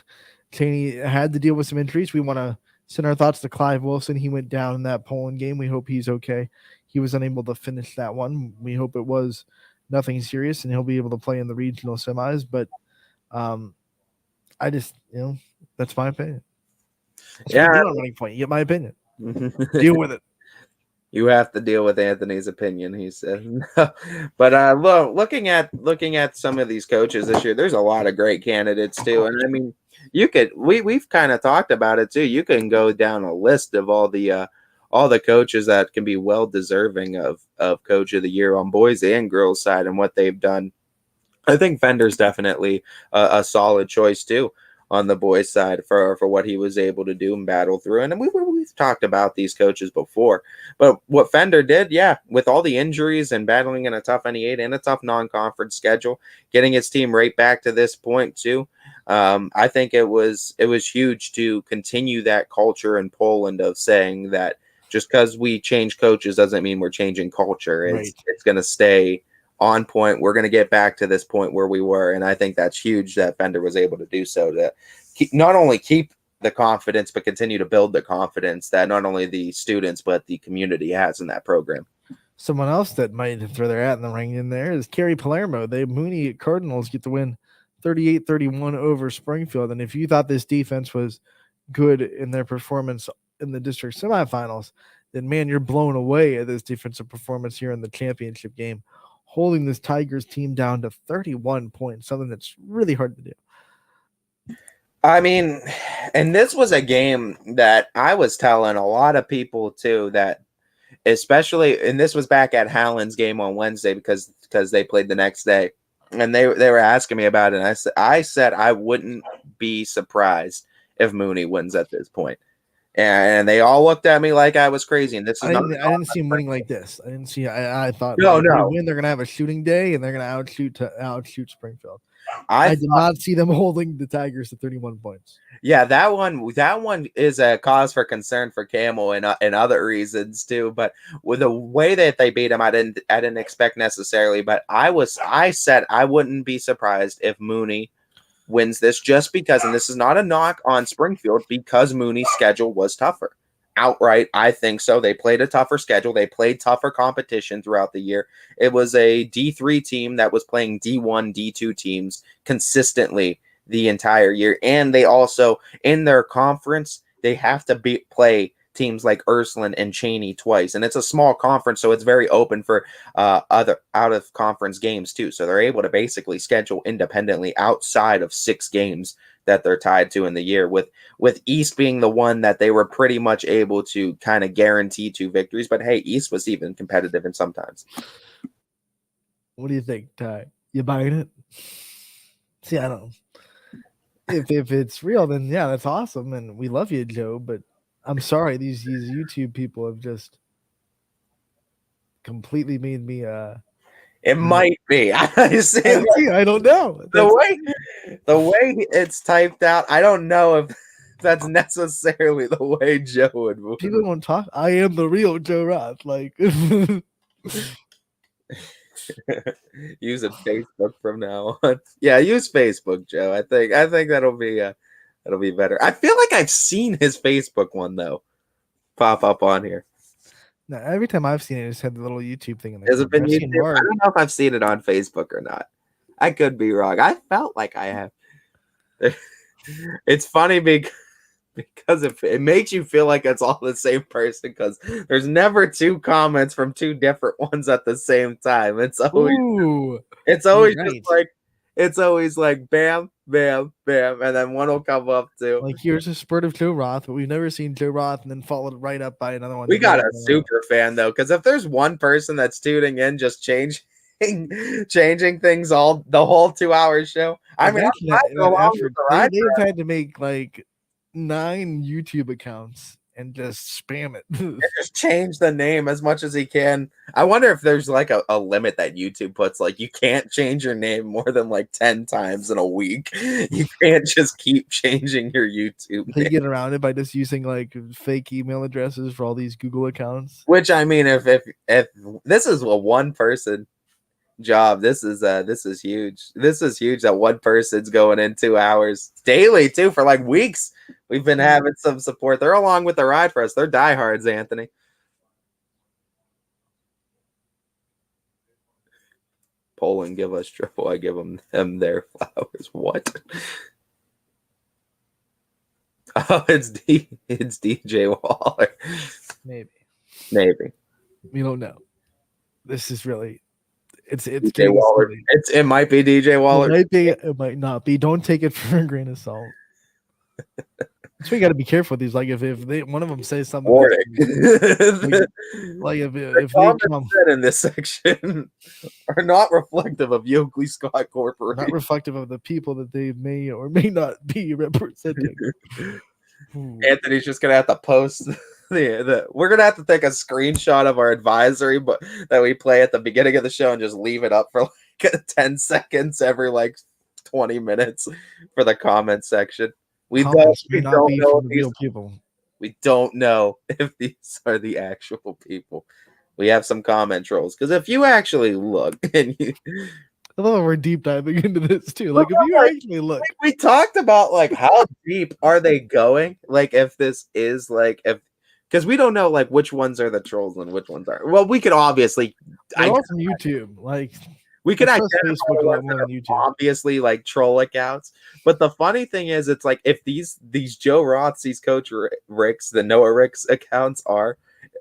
Cheney had to deal with some injuries. We want to send our thoughts to Clive Wilson. He went down in that Poland game. We hope he's okay. He was unable to finish that one. We hope it was nothing serious and he'll be able to play in the regional semis. But I just, that's my opinion. That's yeah, on Running Point. You get my opinion. Deal with it. You have to deal with Anthony's opinion, he said. But looking at some of these coaches this year, there's a lot of great candidates too. And I mean, we've kind of talked about it too. You can go down a list of all the coaches that can be well deserving of Coach of the Year on boys and girls side and what they've done. I think Fender's definitely a solid choice too on the boys' side for what he was able to do and battle through. And we've talked about these coaches before. But what Fender did, with all the injuries and battling in a tough NE8 and a tough non-conference schedule, getting his team right back to this point too, I think it was huge to continue that culture in Poland of saying that just because we change coaches doesn't mean we're changing culture. It's going to stay on point. We're going to get back to this point where we were. And I think that's huge that Fender was able to do so, to not only keep the confidence, but continue to build the confidence that not only the students, but the community has in that program. Someone else that might throw their hat in the ring in there is Kerry Palermo. The Mooney Cardinals get the win 38-31 over Springfield. And if you thought this defense was good in their performance in the district semifinals, then man, you're blown away at this defensive performance here in the championship game. holding this Tigers team down to 31 points, something that's really hard to do. I mean, and this was a game that I was telling a lot of people too, that especially, and this was back at Howland's game on Wednesday because they played the next day, and they were asking me about it. And I said I wouldn't be surprised if Mooney wins at this point. And they all looked at me like I was crazy. And this is I didn't see him winning like this. I didn't see. I thought no. They win. They're gonna have a shooting day, and they're gonna outshoot Springfield. I did not see them holding the Tigers to 31 points. Yeah, that one is a cause for concern for Camel and other reasons too. But with the way that they beat him, I didn't expect necessarily. But I said I wouldn't be surprised if Mooney wins this, just because, and this is not a knock on Springfield, because Mooney's schedule was tougher. Outright, I think so. They played a tougher schedule. They played tougher competition throughout the year. It was a D3 team that was playing D1, D2 teams consistently the entire year. And they also, in their conference, they have to play teams like Ursuline and Cheney twice. And it's a small conference, so it's very open for other out-of-conference games too. So they're able to basically schedule independently outside of 6 games that they're tied to in the year, with East being the one that they were pretty much able to kind of guarantee 2 victories. But hey, East was even competitive in sometimes. What do you think, Ty? You buying it? See, I don't. If it's real, then yeah, that's awesome, and we love you, Joe. But I'm sorry, these YouTube people have just completely made me. It might be. I don't know. The way it's typed out, I don't know if that's necessarily the way Joe would move. People won't talk. I am the real Joe Roth. Like, use it Facebook from now on. Yeah, use Facebook, Joe. I think that'll be better. I feel like I've seen his Facebook one though pop up on here. No, every time I've seen it, it's had the little YouTube thing in there. Has it been YouTube? I don't know if I've seen it on Facebook or not. I could be wrong. I felt like I have. It's funny because it makes you feel like it's all the same person, because there's never 2 comments from 2 different ones at the same time. It's always it's always like bam, bam, bam, and then one will come up too. Like, here's a spurt of Joe Roth, but we've never seen Joe Roth and then followed right up by another one. We got a super fan though, because if there's one person that's tuning in, just changing things the whole 2-hour show. I mean, they've had to make like 9 YouTube accounts and just spam it. Just change the name as much as he can. I wonder if there's like a limit that YouTube puts, like you can't change your name more than like 10 times in a week. You can't just keep changing your YouTube They name. get around it by just using like fake email addresses for all these Google accounts. Which, I mean, if this is a one person job, this is huge. This is huge that one person's going in 2 hours daily too for like weeks. We've been having some support. They're along with the ride for us. They're diehards, Anthony. Poland give us triple. I give them their flowers. What? Oh, it's DJ Waller. Maybe. We don't know. This is really. It's DJ Waller. It might be DJ Waller. It might not be. Don't take it for a grain of salt. So we got to be careful with these. Like if one of them says something, like if they come in this section are not reflective of Yoakley Scott Corporation, not reflective of the people that they may or may not be representing. Anthony's just gonna have to post. We're gonna have to take a screenshot of our advisory, but that we play at the beginning of the show and just leave it up for like 10 seconds every like 20 minutes for the comment section. We don't know real people. We don't know if these are the actual people. We have some comment trolls, because if you actually look, and I love we're deep diving into this too. Like, if you actually look, we talked about like how deep are they going? Like, if this is like because we don't know like which ones are the trolls and which ones are. Well, we could obviously. They're all from YouTube, like. We can identify obviously like troll accounts, but the funny thing is, it's like if these Joe Roths, these Coach Ricks, the Noah Ricks accounts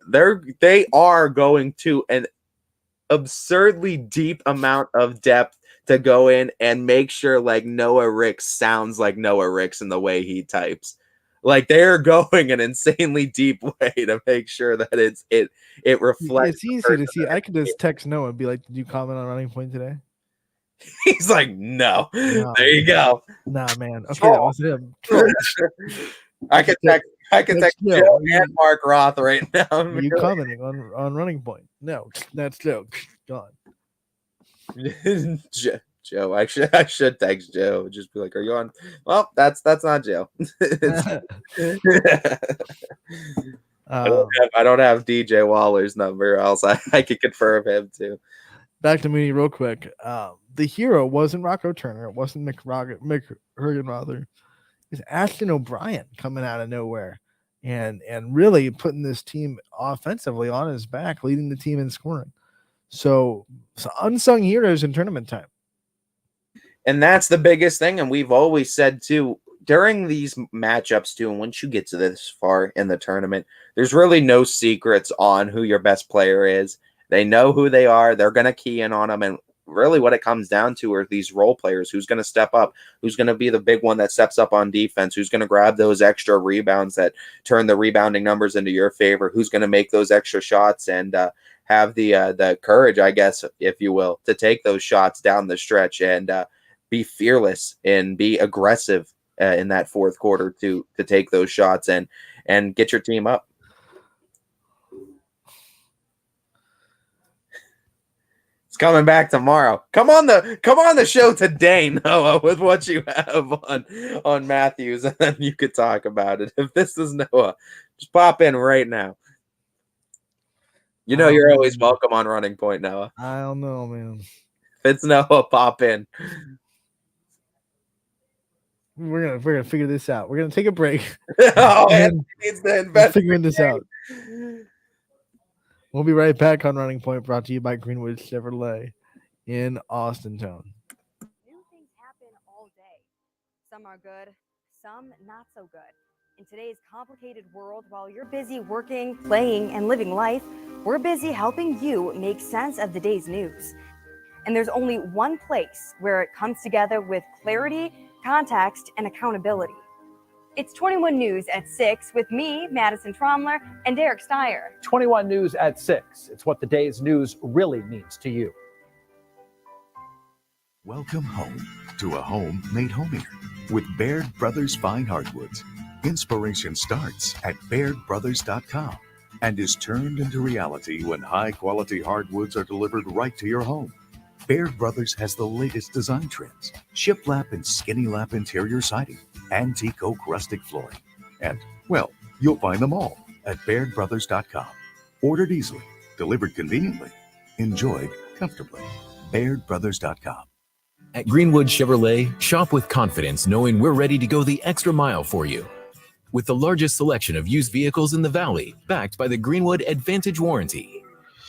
they are going to, and absurdly deep amount of depth to go in and make sure like Noah Ricks sounds like Noah Ricks in the way he types. Like they're going an insanely deep way to make sure that it reflects. It's easy to see. I could just text Noah and be like, "Did you comment on Running Point today?" He's like, no. No. There you go. Nah, man. Okay, Troll. that was him. Troll. I can text That's Joe Joe. and Mark Roth right now. Are you commenting on Running Point? No, that's Joe. Gone. Joe, I should text Joe. Just be like, "Are you on?" Well, that's not Joe. I don't have DJ Waller's number, else I could confirm him too. Back to Mooney real quick. The hero wasn't Rocco Turner. It wasn't Mick Hergenrother. It's Ashton O'Brien coming out of nowhere and really putting this team offensively on his back, leading the team in scoring. So unsung heroes in tournament time. And that's the biggest thing. And we've always said too, during these matchups too, and once you get to this far in the tournament, there's really no secrets on who your best player is. They know who they are. They're going to key in on them. And really what it comes down to are these role players. Who's going to step up? Who's going to be the big one that steps up on defense? Who's going to grab those extra rebounds that turn the rebounding numbers into your favor? Who's going to make those extra shots and have the courage, I guess, if you will, to take those shots down the stretch and be fearless and be aggressive in that fourth quarter to take those shots and get your team up. It's coming back tomorrow. Come on the show today, Noah, with what you have on Matthews, and then you could talk about it. If this is Noah, just pop in right now. You know you're always welcome on Running Point, Noah. I don't know, man. If it's Noah, pop in. We're gonna figure this out. We're gonna take a break. Figuring this out. We'll be right back on Running Point, brought to you by Greenwood Chevrolet in Austintown. New things happen all day. Some are good, some not so good. In today's complicated world, while you're busy working, playing, and living life, we're busy helping you make sense of the day's news. And there's only one place where it comes together with clarity, context, and accountability. It's 21 News at 6 with me, Madison Tromler, and Derek Steyer. 21 News at 6. It's what the day's news really means to you. Welcome home to a home made homier with Baird Brothers Fine Hardwoods. Inspiration starts at BairdBrothers.com and is turned into reality when high-quality hardwoods are delivered right to your home. Baird Brothers has the latest design trends, shiplap and skinny lap interior siding, antique oak rustic flooring. And, well, you'll find them all at BairdBrothers.com. Ordered easily, delivered conveniently, enjoyed comfortably. BairdBrothers.com. At Greenwood Chevrolet, shop with confidence knowing we're ready to go the extra mile for you. With the largest selection of used vehicles in the Valley, backed by the Greenwood Advantage Warranty.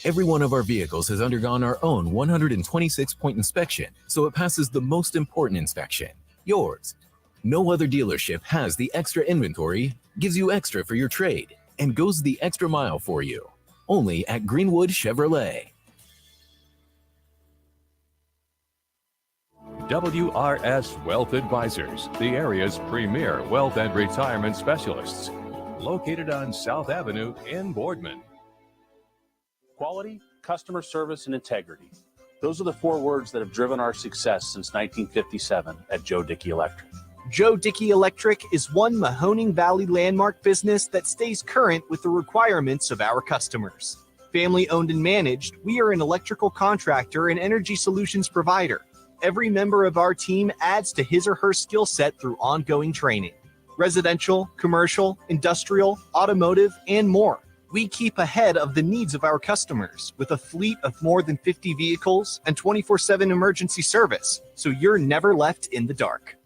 Every one of our vehicles has undergone our own 126-point inspection, so it passes the most important inspection, yours. No other dealership has the extra inventory, gives you extra for your trade, and goes the extra mile for you. Only at Greenwood Chevrolet. WRS Wealth Advisors, the area's premier wealth and retirement specialists. Located on South Avenue in Boardman. Quality, customer service, and integrity. Those are the four words that have driven our success since 1957 at Joe Dickey Electric. Joe Dickey Electric is one Mahoning Valley landmark business that stays current with the requirements of our customers. Family owned and managed, we are an electrical contractor and energy solutions provider. Every member of our team adds to his or her skill set through ongoing training. Residential, commercial, industrial, automotive, and more. We keep ahead of the needs of our customers with a fleet of more than 50 vehicles and 24/7 emergency service, so you're never left in the dark.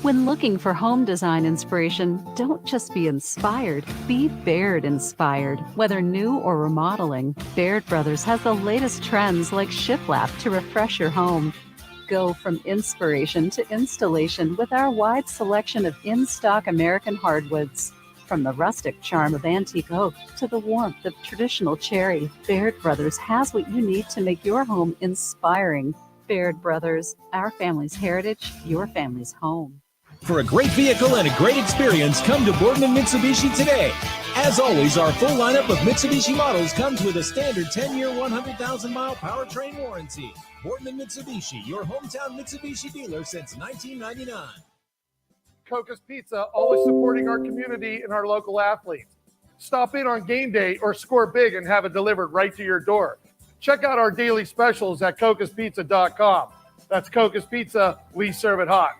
When looking for home design inspiration, don't just be inspired, be Baird inspired. Whether new or remodeling, Baird Brothers has the latest trends like shiplap to refresh your home. Go from inspiration to installation with our wide selection of in-stock American hardwoods. From the rustic charm of antique oak to the warmth of traditional cherry, Baird Brothers has what you need to make your home inspiring. Baird Brothers, our family's heritage, your family's home. For a great vehicle and a great experience, come to Boardman Mitsubishi today. As always, our full lineup of Mitsubishi models comes with a standard 10-year, 100,000-mile powertrain warranty. Boardman Mitsubishi, your hometown Mitsubishi dealer since 1999. Coca's Pizza, always supporting our community and our local athletes. Stop in on game day or score big and have it delivered right to your door. Check out our daily specials at cocaspizza.com. That's Coca's Pizza. We serve it hot.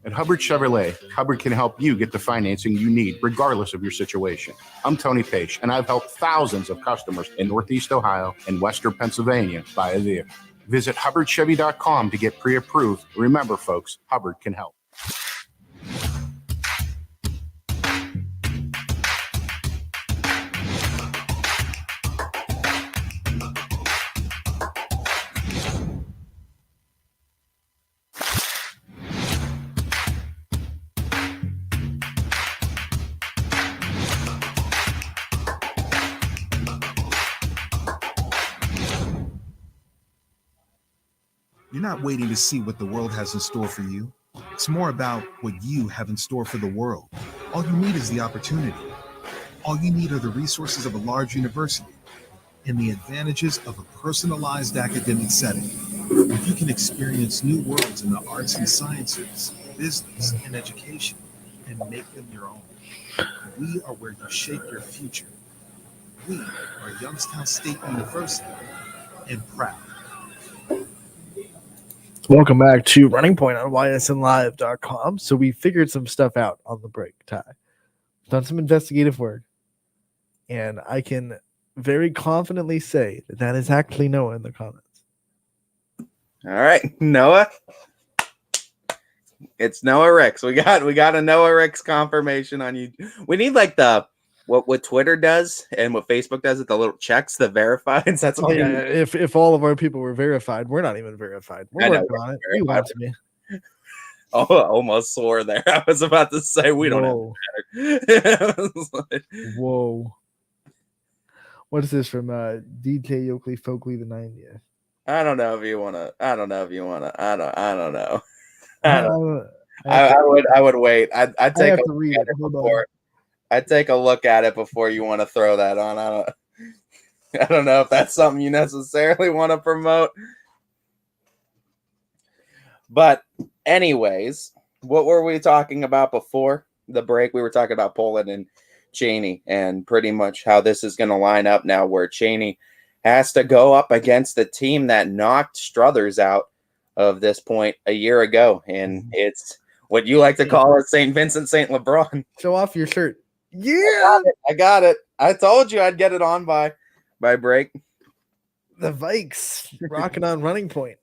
At Hubbard Chevrolet, Hubbard can help you get the financing you need, regardless of your situation. I'm Tony Page, and I've helped thousands of customers in Northeast Ohio and Western Pennsylvania buy a vehicle. Visit HubbardChevy.com to get pre-approved. Remember, folks, Hubbard can help. You're not waiting to see what the world has in store for you. It's more about what you have in store for the world. All you need is the opportunity. All you need are the resources of a large university and the advantages of a personalized academic setting. If you can experience new worlds in the arts and sciences, business, and education, and make them your own. We are where you shape your future. We are Youngstown State University, and proud. Welcome back to Running Point on ysnlive.com. So we figured some stuff out on the break, Ty. Done some investigative work. And I can very confidently say that that is actually Noah in the comments. All right, Noah. It's Noah Ricks. We got a Noah Ricks confirmation on you. We need like the what Twitter does and what Facebook does with the little checks, the verifieds. That's all. Yeah, if all of our people were verified, we're not even verified. We're working on it. You lied to me. Oh, I almost swore there. I was about to say we don't have like, whoa. What is this from DJ Yoakley Folkley the 90th? I don't know if you want to. I don't know. I would wait. I'd take a look at it before. I'd take a look at it before you want to throw that on. I don't know if that's something you necessarily want to promote. But anyways, what were we talking about before the break? We were talking about Poland and Cheney and pretty much how this is going to line up now, where Cheney has to go up against the team that knocked Struthers out of this point a year ago. And it's what you like to call it St. Vincent, St. LeBron. Show off your shirt. Yeah, I got it. I told you I'd get it on by break. The Vikes rocking on Running Point.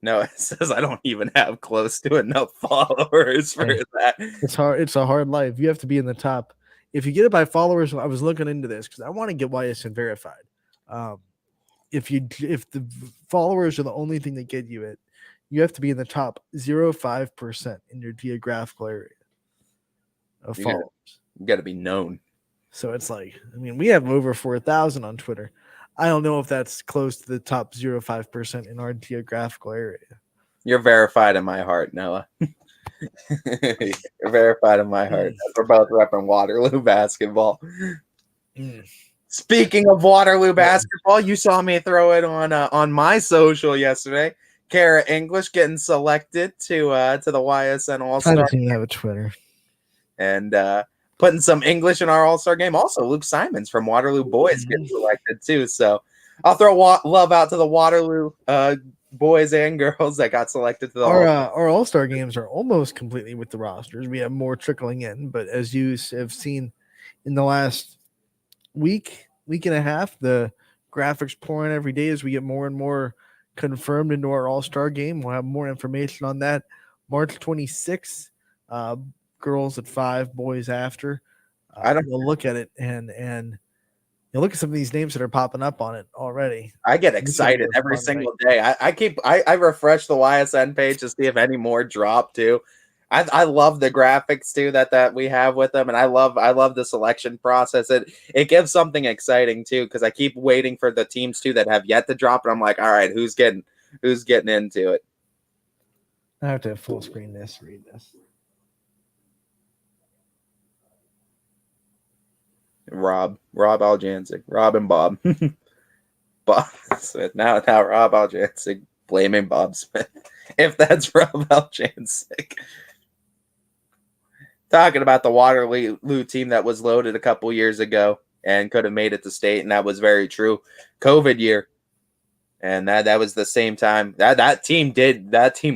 No, it says I don't even have close to enough followers for that. It's hard. It's a hard life. You have to be in the top. If you get it by followers, I was looking into this because I want to get Ysn verified. If the followers are the only thing that get you it, you have to be in the top 0.5% in your geographical area of followers. You got to be known. So it's like, I mean, we have over 4,000 on Twitter. I don't know if that's close to the top 0.5% in our geographical area. You're verified in my heart, Noah. You're verified in my heart. We're both repping Waterloo basketball. Speaking of Waterloo basketball, you saw me throw it on my social yesterday. Kara English getting selected to the YSN All-Star. I don't even have a Twitter. And putting some English in our All-Star game. Also, Luke Simons from Waterloo Boys getting selected too. So I'll throw love out to the Waterloo boys and girls that got selected to the our All-Star games are almost completely with the rosters. We have more trickling in, but as you have seen in the last week and a half, the graphics pouring every day as we get more and more confirmed into our All-Star game. We'll have more information on that March 26th. Girls at 5, boys after. We'll look at it and you look at some of these names that are popping up on it already. I get excited every single day. I refresh the YSN page to see if any more drop too. I love the graphics too that we have with them, and I love the selection process. It gives something exciting too, because I keep waiting for the teams too that have yet to drop, and I'm like, all right, who's getting into it? I have to full screen this. Read this. Rob Aljancic, Rob and Bob, Bob Smith. Now Rob Aljancic blaming Bob Smith, if that's Rob Aljancic. Talking about the Waterloo team that was loaded a couple years ago and could have made it to state, and that was very true. COVID year, and that was the same time that team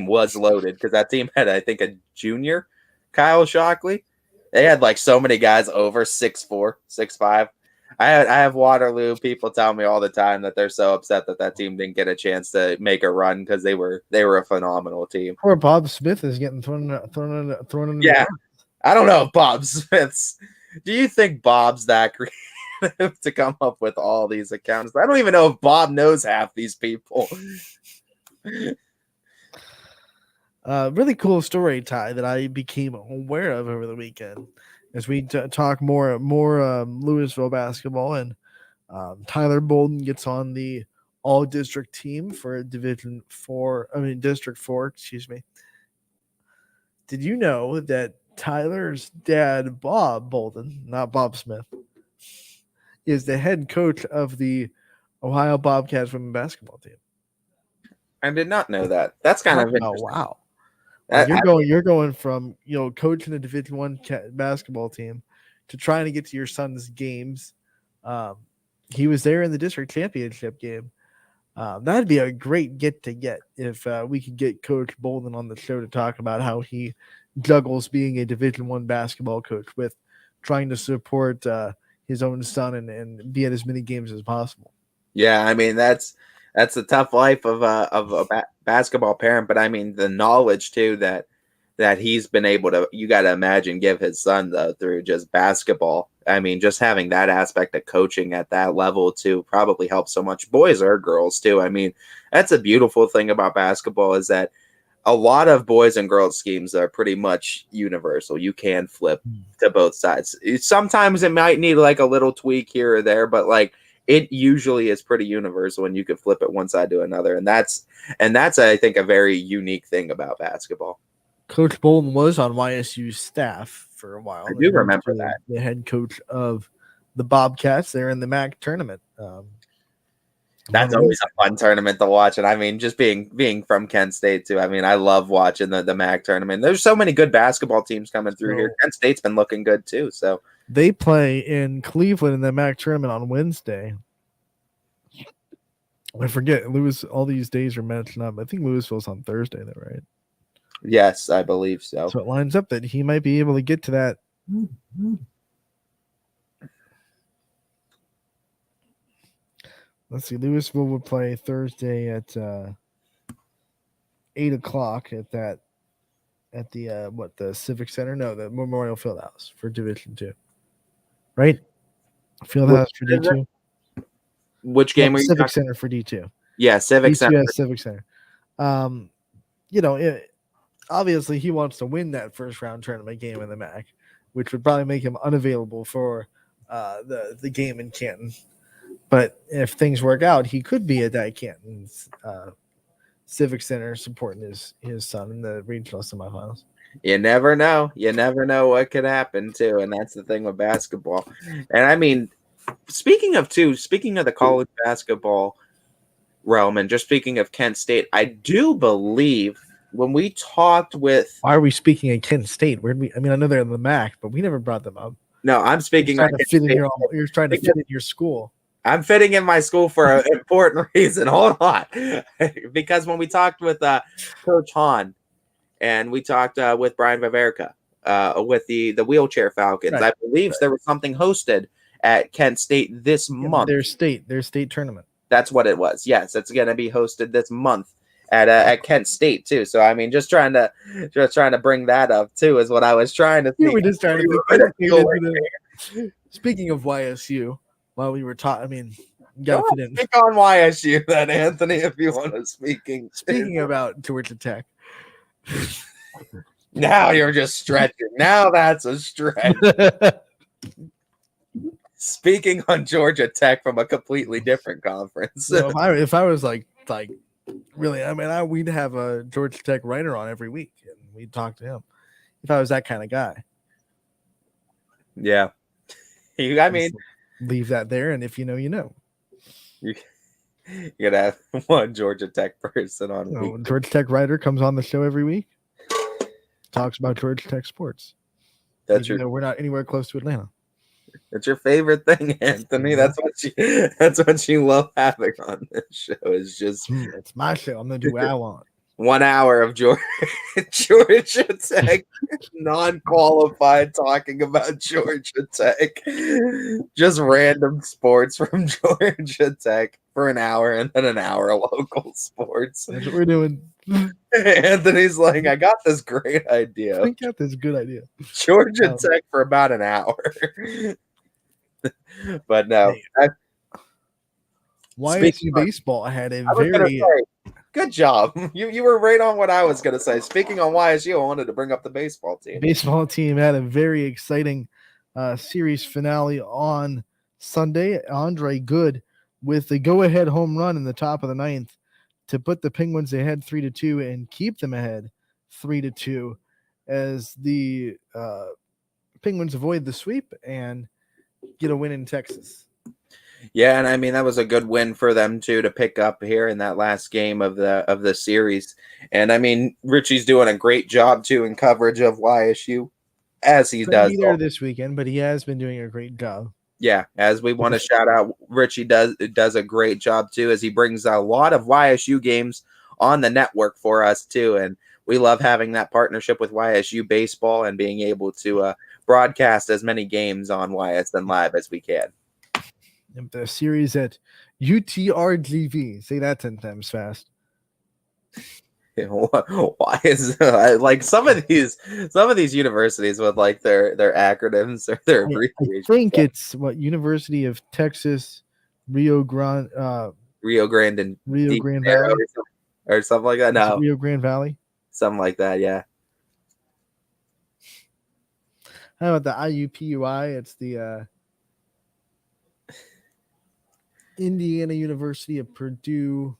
was loaded, because that team had, I think, a junior, Kyle Shockley. They had like so many guys over 6'4", 6'5". I have Waterloo people tell me all the time that they're so upset that team didn't get a chance to make a run, because they were a phenomenal team. Poor Bob Smith is getting thrown in. Yeah. I don't know if Bob Smith's. Do you think Bob's that creative to come up with all these accounts? I don't even know if Bob knows half these people. Really cool story, Ty, that I became aware of over the weekend as we talk more Louisville basketball, and Tyler Bolden gets on the all-district team for District 4. Excuse me. Did you know that Tyler's dad, Bob Bolden, not Bob Smith, is the head coach of the Ohio Bobcats women's basketball team? I did not know that. That's kind of interesting. Wow. You're going from coaching a Division I basketball team to trying to get to your son's games. He was there in the district championship game. That'd be a great get if we could get Coach Bolden on the show to talk about how he juggles being a Division I basketball coach with trying to support his own son and be at as many games as possible. Yeah, I mean that's the tough life of a basketball parent, but I mean the knowledge too that he's been able to, you got to imagine, give his son through just basketball. I mean, just having that aspect of coaching at that level too probably helps so much, boys or girls too. I mean, that's a beautiful thing about basketball, is that a lot of boys and girls schemes are pretty much universal. You can flip to both sides. Sometimes it might need like a little tweak here or there, but like it usually is pretty universal, and you can flip it one side to another. And that's I think a very unique thing about basketball. Coach Bolden was on YSU's staff for a while. I do remember that. The head coach of the Bobcats. They're in the MAC tournament. That's always a fun tournament to watch. And I mean, just being from Kent State too, I mean, I love watching the MAC tournament. There's so many good basketball teams coming through here. Kent State's been looking good too. So they play in Cleveland in the MAC tournament on Wednesday. I forget, all these days are matching up. I think Louisville's on Thursday though, right? Yes, I believe so. So it lines up that he might be able to get to that. Let's see. Louisville would play Thursday at 8:00 at the Civic Center? No, the Memorial Fieldhouse for Division II. Right? Fieldhouse for D2. Which game are you Civic talking? Center for D2. Yeah, Civic Center. Civic Center. Obviously he wants to win that first round tournament game in the MAC, which would probably make him unavailable for the game in Canton. But if things work out, he could be at that Canton's Civic Center supporting his son in the regional semifinals. You never know. You never know what could happen too, and that's the thing with basketball. And I mean, speaking of the college basketball realm, and just speaking of Kent State, I do believe when we talked with. Why are we speaking of Kent State? I know they're in the MAC, but we never brought them up. No, I'm speaking. You're trying to fit in your school. I'm fitting in my school for an important reason. Hold on. Because when we talked with Coach Hahn and we talked with Brian Viverica with the Wheelchair Falcons, right. I believe there was something hosted at Kent State this month. Their state tournament. That's what it was. Yes, it's going to be hosted this month at Kent State too. So I mean, just trying to bring that up too is what I was trying to. Yeah, we just trying to. Speaking of YSU. While we were talking, you got to fit in. Speak on YSU then, Anthony, if you want to speaking about Georgia Tech. Now you're just stretching. Now that's a stretch. Speaking on Georgia Tech from a completely different conference. So if I was like really, I mean, we'd have a Georgia Tech writer on every week, and we'd talk to him. If I was that kind of guy, yeah. I mean, leave that there, and if you know, you know. You gotta have one Georgia Tech person on. Georgia Tech writer comes on the show every week, talks about Georgia Tech sports. That's Even though we're not anywhere close to Atlanta. That's your favorite thing, Anthony. That's what you love having on this show. Is just it's my show. I'm gonna do what I want. 1 hour of Georgia Tech, non-qualified, talking about Georgia Tech, just random sports from Georgia Tech for an hour, and then an hour of local sports. That's what we're doing. Anthony's like, I got this great idea. I got this good idea. Georgia Tech for about an hour. But no. YSU baseball had a very good job. You were right on what I was going to say. Speaking on YSU, I wanted to bring up the baseball team. Baseball team had a very exciting series finale on Sunday. Andre Good with the go-ahead home run in the top of the ninth to put the Penguins ahead 3-2 and keep them ahead 3-2 as the Penguins avoid the sweep and get a win in Texas. Yeah, and I mean that was a good win for them too to pick up here in that last game of the series. And I mean Richie's doing a great job too in coverage of YSU as he does. Be there this weekend, but he has been doing a great job. Yeah, as we want to shout out, Richie does a great job too, as he brings a lot of YSU games on the network for us too, and we love having that partnership with YSU baseball and being able to broadcast as many games on YSN Live as we can. The series at UTRGV. Say that 10 times fast. Why is like some of these universities with like their acronyms or their abbreviations? I think it's University of Texas, Rio Grande and Rio Grande Valley or something like that. No, Rio Grande Valley, something like that. Yeah. How about the IUPUI? It's the Indiana University of Purdue.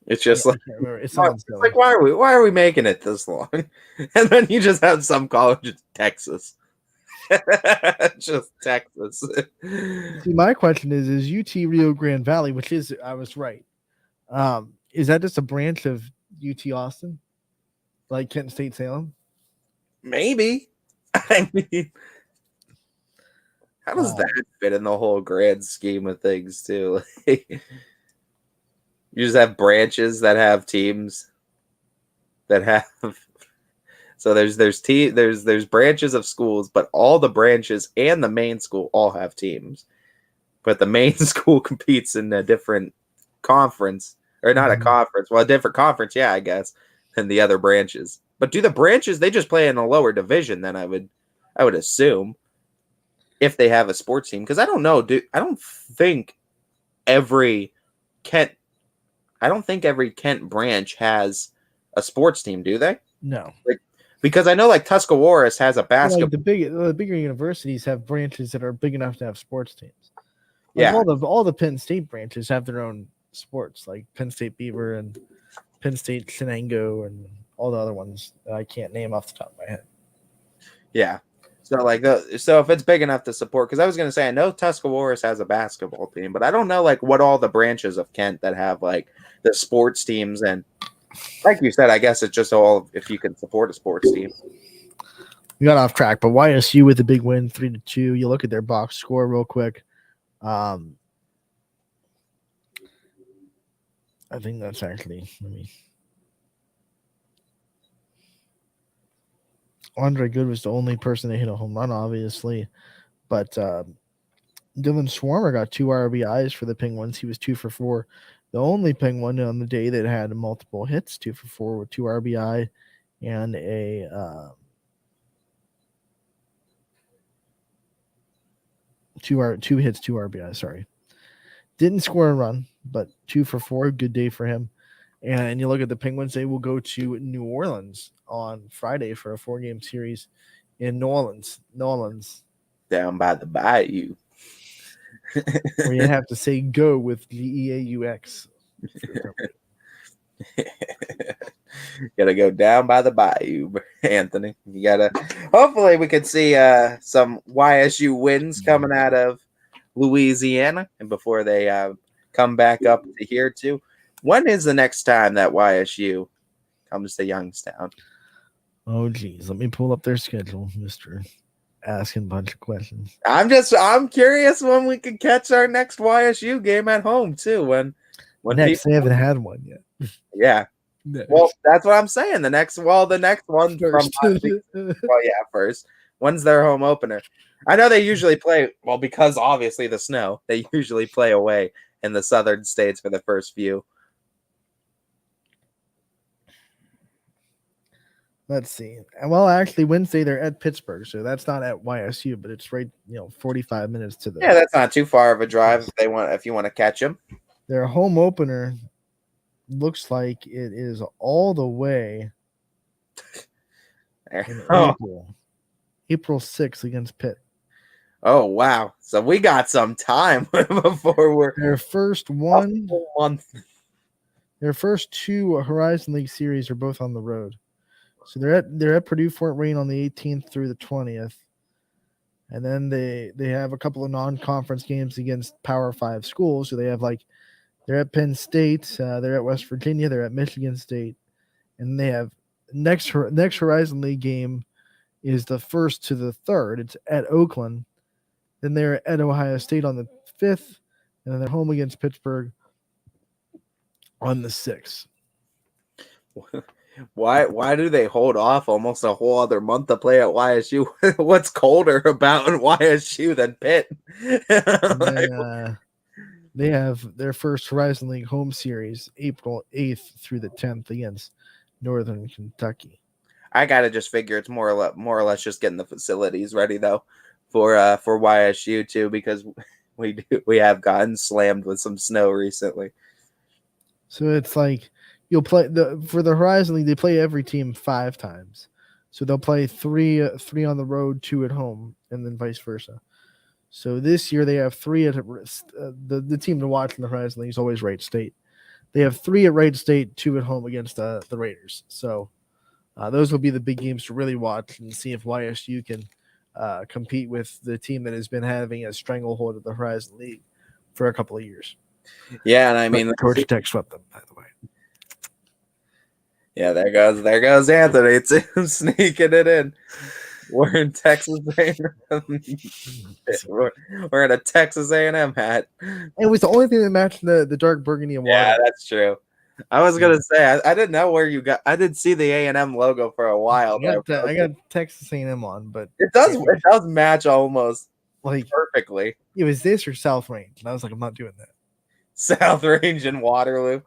It's just like it's like why are we making it this long? And then you just have some college in Texas. Just Texas. See, my question is UT Rio Grande Valley, which is I was right. Is that just a branch of UT Austin? Like Kent State Salem? Maybe. I mean, how does that fit in the whole grand scheme of things too? You just have branches that have teams that have. So there's branches of schools, but all the branches and the main school all have teams. But the main school competes in a different conference, or not a conference. Well, a different conference, yeah, I guess, than the other branches. But do the branches, they just play in a lower division than I would assume, if they have a sports team. Because I don't know, I don't think every Kent branch has a sports team, do they? No. Because I know like Tuscarawas has a basketball. Like the bigger universities have branches that are big enough to have sports teams. Yeah. All the Penn State branches have their own sports, like Penn State Beaver and Penn State Shenango and all the other ones that I can't name off the top of my head. Yeah. So if it's big enough to support, because I was going to say, I know Tuscarawas has a basketball team, but I don't know like what all the branches of Kent that have like the sports teams. And like you said, I guess it's just all if you can support a sports team. We got off track, but YSU with a big win, 3-2. You look at their box score real quick. I think that's actually, Andre Good was the only person that hit a home run, obviously, but Dylan Swarmer got 2 RBIs for the Penguins. He was 2 for 4. The only Penguin on the day that had multiple hits, 2 for 4 with 2 RBI and a two hits, 2 RBI. Sorry, didn't score a run, but 2 for 4. Good day for him. And you look at the Penguins, they will go to New Orleans on Friday for a 4-game series in New Orleans. Down by the bayou. Where you have to say go with GEAUX. Gotta go down by the bayou, Anthony. You gotta. Hopefully, we could see some YSU wins coming out of Louisiana, and before they come back up to here too. When is the next time that YSU comes to Youngstown? Oh, geez. Let me pull up their schedule, Mr. Asking a bunch of questions. I'm curious when we can catch our next YSU game at home too. When Next, they haven't had one yet. Yeah. Next. Well, that's what I'm saying. The next one First. first. When's their home opener? I know they usually play, well, because obviously the snow, they usually play away in the southern states for the first few. Let's see. Well, actually, Wednesday they're at Pittsburgh, so that's not at YSU, but it's right, 45 minutes to the. Yeah, that's not too far of a drive if you want to catch them. Their home opener looks like it is all the way in April 6th against Pitt. Oh wow! So we got some time before we're their first month. Their first 2 Horizon League series are both on the road. So they're at Purdue Fort Wayne on the 18th through the 20th, and then they have a couple of non-conference games against Power 5 schools. So they have they're at Penn State, they're at West Virginia, they're at Michigan State, and they have next Horizon League game is the 1st to the 3rd. It's at Oakland. Then they're at Ohio State on the 5th, and then they're home against Pittsburgh on the 6th. Why do they hold off almost a whole other month to play at YSU? What's colder about YSU than Pitt? They have their first Horizon League home series April 8th through the 10th against Northern Kentucky. I gotta just figure it's more or less just getting the facilities ready though for YSU too, because we have gotten slammed with some snow recently. So it's like you'll play for the Horizon League. They play every team 5 times, so they'll play 3 on the road, 2 at home, and then vice versa. So this year they have 3 at the team to watch in the Horizon League is always Wright State. They have 3 at Wright State, 2 at home against the Raiders. So those will be the big games to really watch and see if YSU can compete with the team that has been having a stranglehold of the Horizon League for a couple of years. Yeah, and I mean, Georgia Tech swept them, by the way. Yeah, there goes Anthony too, sneaking it in. We're in Texas A&M. We're in a Texas A&M hat. It was the only thing that matched the dark burgundy and white. Yeah, that's true. I was gonna say I didn't know where you got. I didn't see the A&M logo for a while. I got Texas A&M on, but it does match almost perfectly. It was this or South Range, and I was like, I'm not doing that. South Range and Waterloo.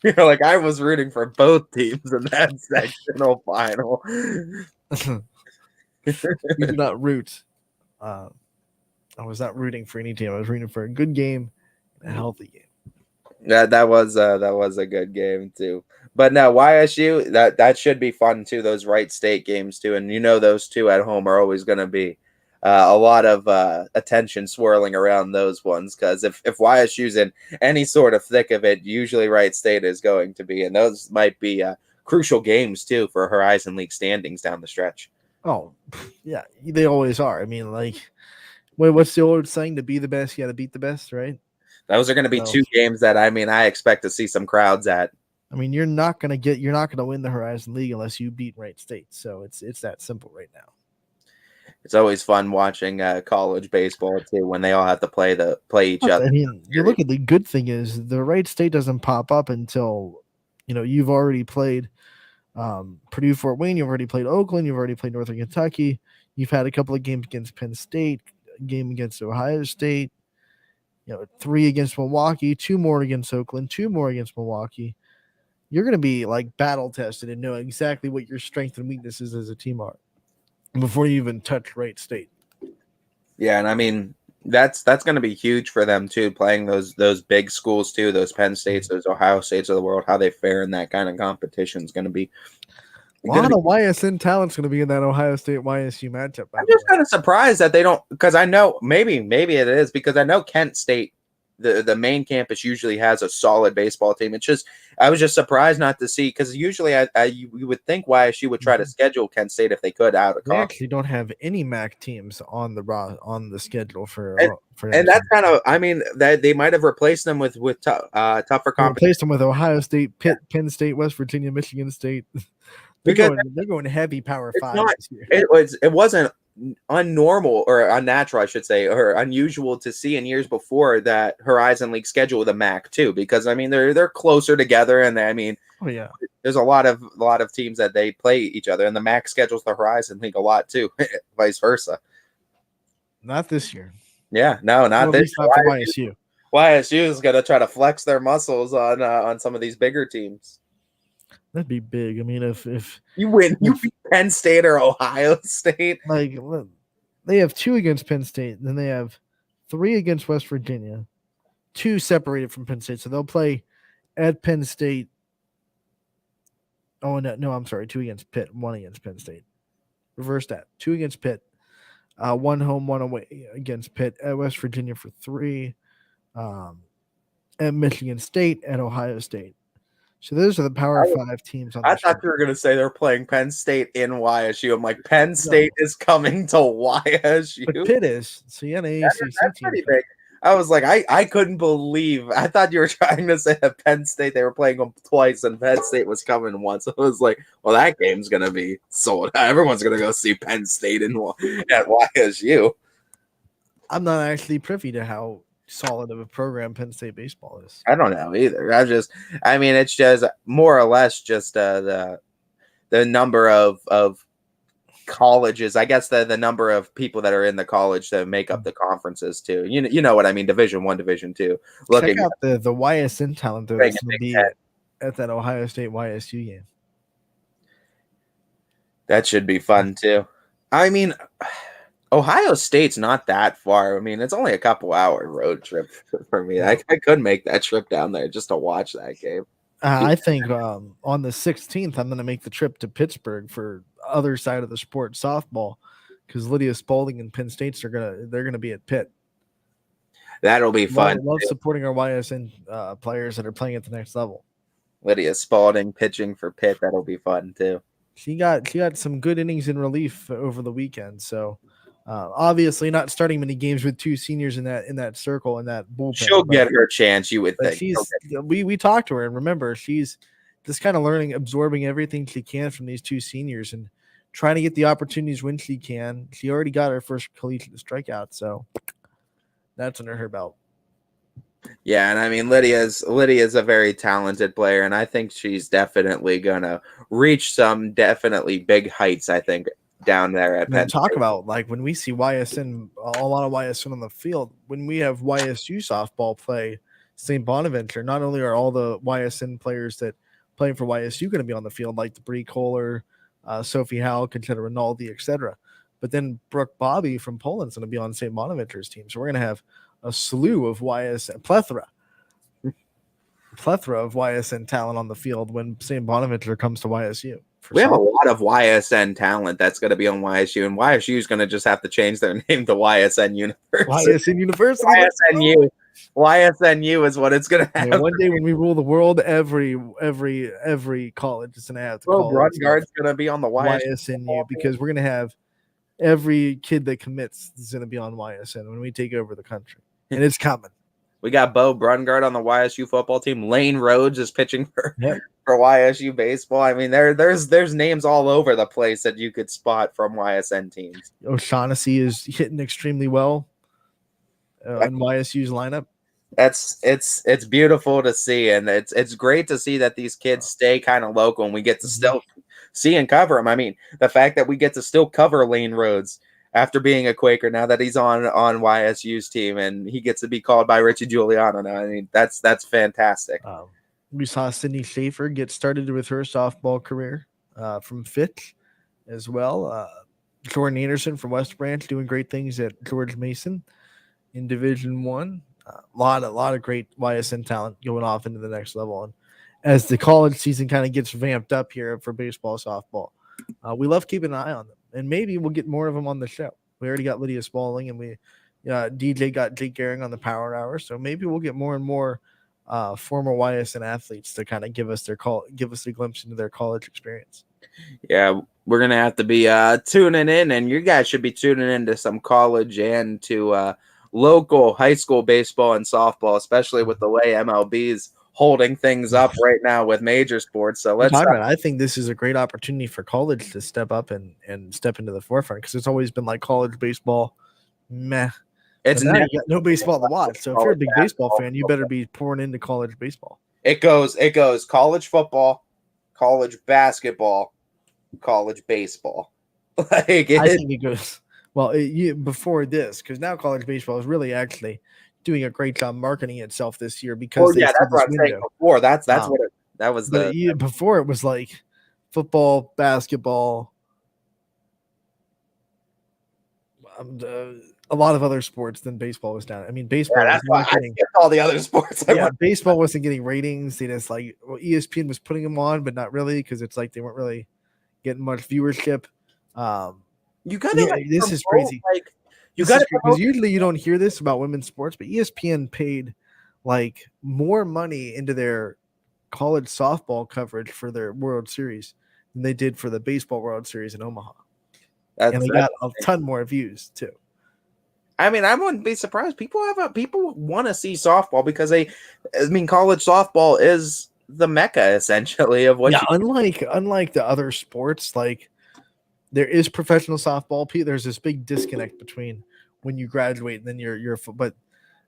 You're like, I was rooting for both teams in that sectional final. We did not root. I was not rooting for any team. I was rooting for a good game, a healthy game. That was a good game too. But no, YSU that should be fun too. Those Wright State games too, and those 2 at home are always going to be a lot of attention swirling around those ones, because if YSU's in any sort of thick of it, usually Wright State is going to be, and those might be crucial games too for Horizon League standings down the stretch. Oh, yeah, they always are. I mean, what's the old saying? To be the best, you got to beat the best, right? Those are going to be 2 games that I expect to see some crowds at. I mean, you're not going to win the Horizon League unless you beat Wright State. So it's that simple right now. It's always fun watching college baseball too when they all have to play each other. I mean, you look at the good thing is the Wright State doesn't pop up until you've already played Purdue Fort Wayne, you've already played Oakland, you've already played Northern Kentucky, you've had a couple of games against Penn State, a game against Ohio State, 3 against Milwaukee, 2 more against Oakland, 2 more against Milwaukee. You're going to be battle tested and know exactly what your strengths and weaknesses as a team are before you even touch Wright State. Yeah, and I mean, That's going to be huge for them too, playing those big schools too, those Penn States, those Ohio States of the world. How they fare in that kind of competition is going to be. A lot of YSN talent's going to be in that Ohio State YSU matchup. I'm just kind of surprised that they don't, because I know maybe it is because I know Kent State, the main campus usually has a solid baseball team. It's just I was just surprised not to see, because usually you would think YSU would try to schedule Kent State if they could out of They actually don't have any MAC teams on the schedule for and that's kind of, I mean, that they might have replaced them with tougher competition. Replaced them with Ohio State, Pitt, Penn State, West Virginia, Michigan State. They're going heavy Power 5 this year. It wasn't unnormal or unnatural, I should say, or unusual to see in years before that Horizon League schedule with a MAC too, because I mean they're closer together, and I mean, there's a lot of teams that they play each other, and the MAC schedules the Horizon League a lot too, vice versa. Not this year. Yeah, no, not this. Not for YSU. YSU is going to try to flex their muscles on some of these bigger teams. That'd be big. I mean, if you win, you beat Penn State or Ohio State. Like, they have 2 against Penn State, then they have 3 against West Virginia, 2 separated from Penn State. So they'll play at Penn State. Oh, no, I'm sorry. 2 against Pitt, 1 against Penn State. Reverse that. 2 against Pitt, 1 home, 1 away against Pitt, at West Virginia for 3, at Michigan State, at Ohio State. So those are the Power 5 teams. I thought you were going to say they're playing Penn State in YSU. I'm like, Penn State is coming to YSU. But Pitt is. So yeah, that's pretty big. I was like, I couldn't believe. I thought you were trying to say that Penn State, they were playing them twice and Penn State was coming once. I was like, well, that game's going to be sold. Everyone's going to go see Penn State at YSU. I'm not actually privy to how solid of a program Penn State baseball is. I don't know either. I mean, it's just more or less just the number of colleges. I guess the number of people that are in the college that make up the conferences too. You know what I mean? Division I, Division II. Check out the YSN talent though that's going to be at that Ohio State YSU game. That should be fun too. I mean, Ohio State's not that far. I mean, it's only a couple hour road trip for me. I could make that trip down there just to watch that game. I think on the 16th, I'm going to make the trip to Pittsburgh for other side of the sport, softball, because Lydia Spalding and Penn State's they're gonna be at Pitt. That'll be fun. I love supporting our YSN players that are playing at the next level. Lydia Spalding pitching for Pitt. That'll be fun too. She got some good innings in relief over the weekend. So obviously not starting many games with 2 seniors in that circle in that bullpen. She'll get her chance, you would think. We talked to her, and remember, she's just kind of learning, absorbing everything she can from these 2 seniors and trying to get the opportunities when she can. She already got her first collegiate strikeout, so that's under her belt. Yeah, and I mean Lydia's a very talented player, and I think she's definitely gonna reach some definitely big heights, I think, down there at Penn. Talk about like when we see YSN, a lot of YSN on the field, when we have YSU softball play St. Bonaventure, not only are all the YSN players that playing for YSU going to be on the field, like the Bree Kohler, Sophie Howell, Conchetta Rinaldi, etc. But then Brooke Bobby from Poland's going to be on St. Bonaventure's team. So we're going to have a slew of YSN, plethora of YSN talent on the field when St. Bonaventure comes to YSU. We have a lot of YSN talent that's going to be on YSU, and YSU is going to just have to change their name to YSN University. YSN University. YSNU is what it's going to have. Yeah, one day when we rule the world, every college is going to have to call Brungard's going to be on the YSNU because we're going to have every kid that commits is going to be on YSN when we take over the country, and it's coming. We got Bo Brungard on the YSU football team. Lane Rhodes is pitching for YSU baseball. I mean, there's names all over the place that you could spot from YSN teams. O'Shaughnessy is hitting extremely well in YSU's lineup. It's beautiful to see, and it's great to see that these kids stay kind of local, and we get to still see and cover them. I mean, the fact that we get to still cover Lane Rhodes after being a Quaker, now that he's on YSU's team and he gets to be called by Richie Giuliano now. I mean, that's fantastic. We saw Sydney Schaefer get started with her softball career from Fitch as well. Jordan Anderson from West Branch doing great things at George Mason. in Division One. A lot of great YSN talent going off into the next level. And as the college season kind of gets vamped up here for baseball, softball, we love keeping an eye on them. And maybe we'll get more of them on the show. We already got Lydia Spaulding, and we DJ got Jake Gehring on the Power Hour. So maybe we'll get more and more former YSN athletes to kind of give us a glimpse into their college experience. Yeah, we're gonna have to be tuning in, and you guys should be tuning into some college and to local high school baseball and softball, especially with the way MLB's holding things up right now with major sports. So I think this is a great opportunity for college to step up and step into the forefront, because it's always been like college baseball, meh. It's now you got no baseball to watch. So if you're a big baseball fan, you better be pouring into college baseball. It goes college football, college basketball, college baseball. I think it goes before this, because now college baseball is really actually doing a great job marketing itself this year, because that's what I'm saying before. That's what that was. Before it was like football, basketball, a lot of other sports than baseball was down. I mean, baseball. That's why I skipped all the other sports. Baseball wasn't getting ratings. They just ESPN was putting them on, but not really, because it's like they weren't really getting much viewership. You gotta this is crazy. Because usually you don't hear this about women's sports, but ESPN paid like more money into their college softball coverage for their World Series than they did for the baseball World Series in Omaha. And they got a ton more views too. I mean, I wouldn't be surprised. People want to see softball because college softball is the mecca essentially of what. Yeah, unlike the other sports, like there is professional softball. There's this big disconnect between when you graduate and then you're. But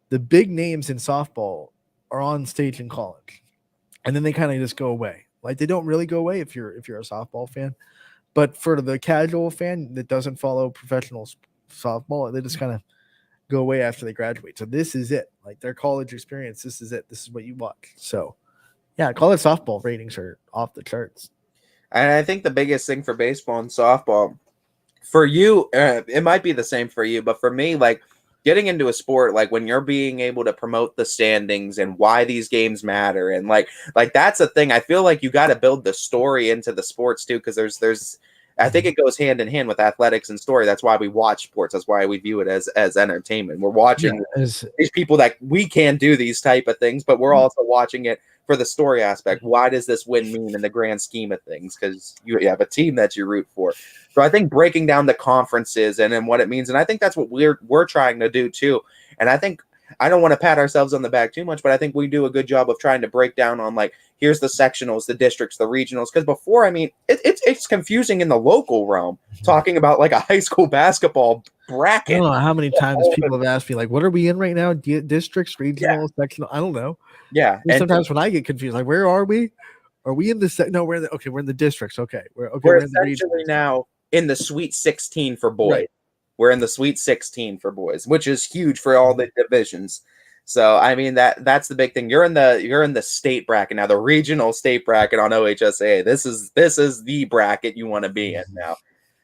the big names in softball are on stage in college, and then they kind of just go away. Like they don't really go away if you're a softball fan, but for the casual fan that doesn't follow professional softball, they just kind of go away after they graduate. So this is it. Like their college experience, this is it. This is what you watch. So yeah, college softball ratings are off the charts. And I think the biggest thing for baseball and softball, for you, it might be the same for you, but for me, like getting into a sport, like when you're being able to promote the standings and why these games matter, and like that's a thing. I feel like you got to build the story into the sports too, because there's I think it goes hand in hand with athletics and story. That's why we watch sports. That's why we view it as entertainment. We're watching these people that we can do these type of things, but we're also watching it for the story aspect. Why does this win mean in the grand scheme of things? Because you have a team that you root for. So I think breaking down the conferences and what it means, and I think that's what we're trying to do too. And I think I don't want to pat ourselves on the back too much, but I think we do a good job of trying to break down on like, here's the sectionals, the districts, the regionals. Because before, I mean, it's confusing in the local realm, talking about like a high school basketball bracket. I don't know how many times people have asked me, like, what are we in right now? Districts, regional, sectional? I don't know. Yeah. And sometimes when I get confused, like, where are we? Are we in the no? We're in the we're in the districts. Okay, we're in essentially now in the Sweet 16 for boys. Right. We're in the Sweet 16 for boys, which is huge for all the divisions. So I mean that's the big thing. You're in the state bracket now, the regional state bracket on OHSA. This is the bracket you want to be in now.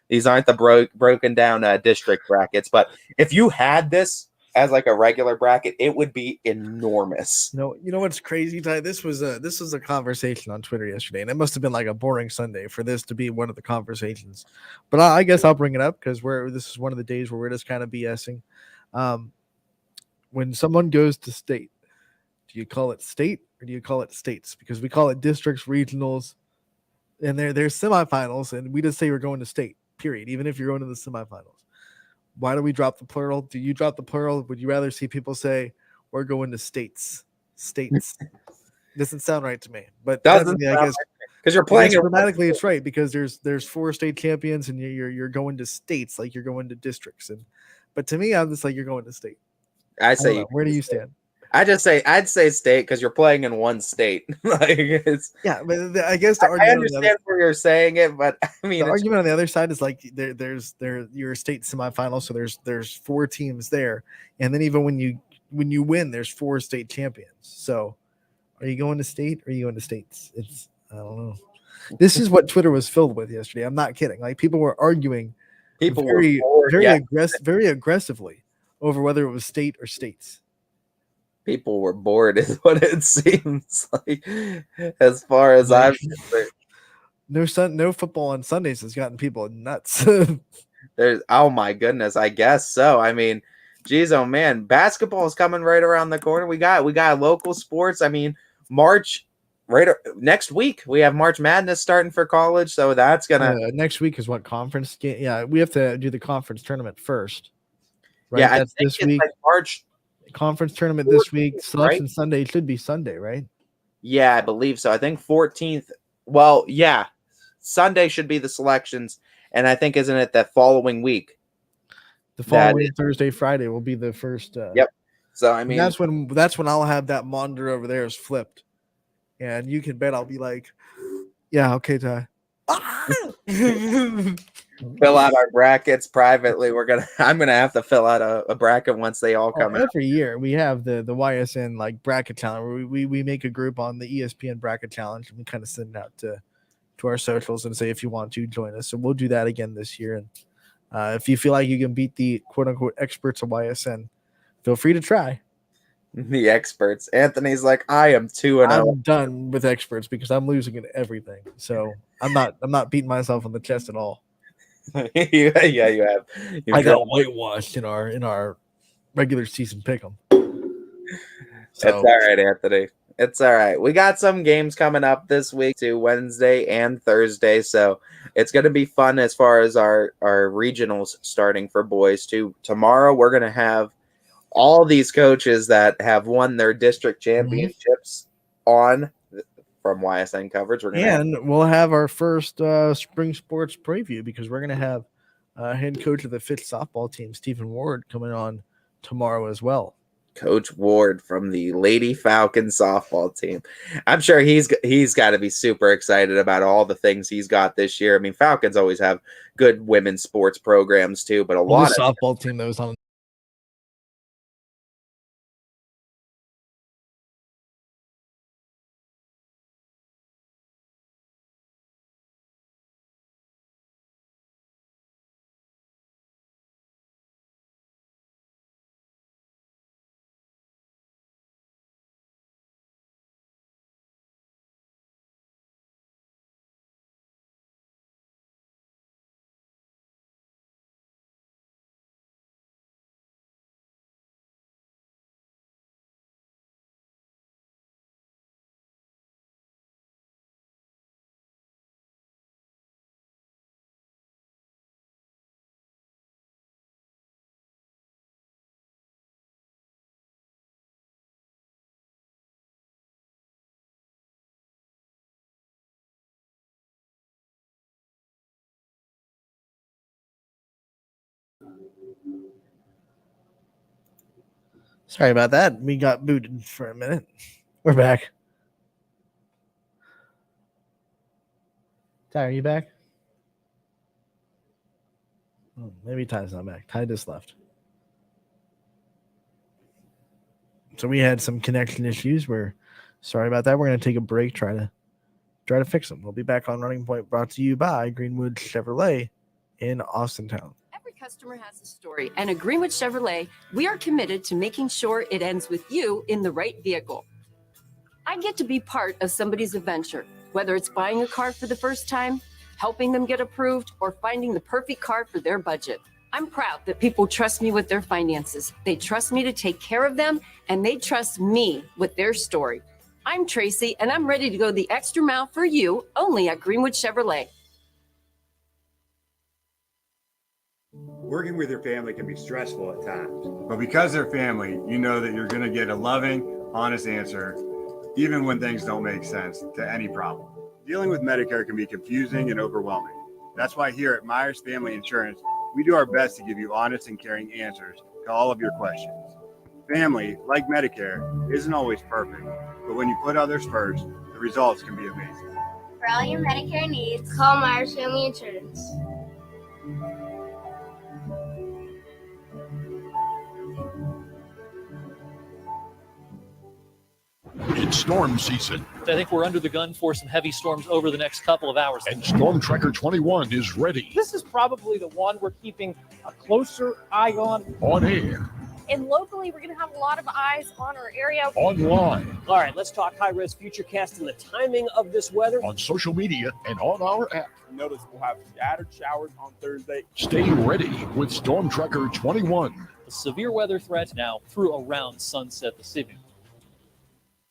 These aren't the broken down district brackets, but if you had this as like a regular bracket, it would be enormous. You know what's crazy, Ty? This was a conversation on Twitter yesterday, and it must have been like a boring Sunday for this to be one of the conversations. But I guess I'll bring it up because this is one of the days where we're just kind of BSing. When someone goes to state, do you call it state or do you call it states? Because we call it districts, regionals, and there's semifinals, and we just say we're going to state, period, even if you're going to the semifinals. Why do we drop the plural? Do you drop the plural? Would you rather see people say we're going to states? States. Doesn't sound right to me. But doesn't I guess because you're playing grammatically, it's right because there's 4 state champions and you're going to states like you're going to districts. But to me, I'm just like you're going to state. I say where do you stand? I'd say state because you're playing in one state. Like yeah, but I guess I understand where you're saying it, but I mean the argument on the other side is like there's your state semifinal, so there's 4 teams there, and then even when you win, there's 4 state champions. So are you going to state or are you going to states? I don't know. This is what Twitter was filled with yesterday. I'm not kidding. Like people were arguing, very aggressively over whether it was state or states. People were bored, is what it seems like. As far as I'm concerned. No football on Sundays has gotten people nuts. There's oh my goodness, I guess so. I mean, geez, oh man, basketball is coming right around the corner. We got local sports. I mean, March next week we have March Madness starting for college, so that's gonna next week is what conference game? Yeah, we have to do the conference tournament first. Right? Yeah, That's this week. Like March conference tournament this week. 14th, Selection right? Sunday should be Sunday, right? Yeah, I believe so. I think 14th. Well, yeah, Sunday should be the selections, and I think isn't it that following week? The following Thursday, Friday will be the first. Yep. So I mean, that's when I'll have that monitor over there is flipped, and you can bet I'll be like, "Yeah, okay, Ty." Fill out our brackets privately. I'm gonna have to fill out a bracket once they all come out. Every year we have the YSN like bracket challenge where we make a group on the ESPN bracket challenge and we kind of send it out to our socials and say if you want to join us. So we'll do that again this year. And if you feel like you can beat the quote unquote experts of YSN, feel free to try. The experts. Anthony's like, I am 2-0. I'm done with experts because I'm losing at everything. So I'm not beating myself on the chest at all. Yeah, you have. I got whitewashed in our regular season pick'em. So. It's all right, Anthony. It's all right. We got some games coming up this week too, Wednesday and Thursday. So it's going to be fun as far as our regionals starting for boys too. Tomorrow we're going to have all these coaches that have won their district championships on from YSN coverage. We'll have our first spring sports preview because we're going to have head coach of the 5th softball team, Stephen Ward, coming on tomorrow as well. Coach Ward from the Lady Falcon softball team. I'm sure he's got to be super excited about all the things he's got this year. I mean, Falcons always have good women's sports programs too, but a lot of softball team that was on. Sorry about that. We got booted for a minute. We're back. Ty, are you back? Maybe Ty's not back. Ty just left. So we had some connection issues. We're sorry about that. We're going to take a break, try to fix them. We'll be back on Running Point, brought to you by Greenwood Chevrolet in Austintown. Every customer has a story, and at Greenwood Chevrolet, we are committed to making sure it ends with you in the right vehicle. I get to be part of somebody's adventure, whether it's buying a car for the first time, helping them get approved, or finding the perfect car for their budget. I'm proud that people trust me with their finances. They trust me to take care of them, and they trust me with their story. I'm Tracy, and I'm ready to go the extra mile for you, only at Greenwood Chevrolet. Working with your family can be stressful at times, but because they're family, you know that you're going to get a loving, honest answer, even when things don't make sense to any problem. Dealing with Medicare can be confusing and overwhelming. That's why here at Myers Family Insurance, we do our best to give you honest and caring answers to all of your questions. Family, like Medicare, isn't always perfect, but when you put others first, the results can be amazing. For all your Medicare needs, call Myers Family Insurance. It's storm season. I think we're under the gun for some heavy storms over the next couple of hours. And Storm Tracker 21 is ready. This is probably the one we're keeping a closer eye on. On air, And locally, we're going to have a lot of eyes on our area. Online, All right, let's talk high-res futurecast and the timing of this weather. on social media, and on our app. Notice we'll have scattered showers on Thursday. Stay ready with Storm Tracker 21. The severe weather threat now through around sunset this evening.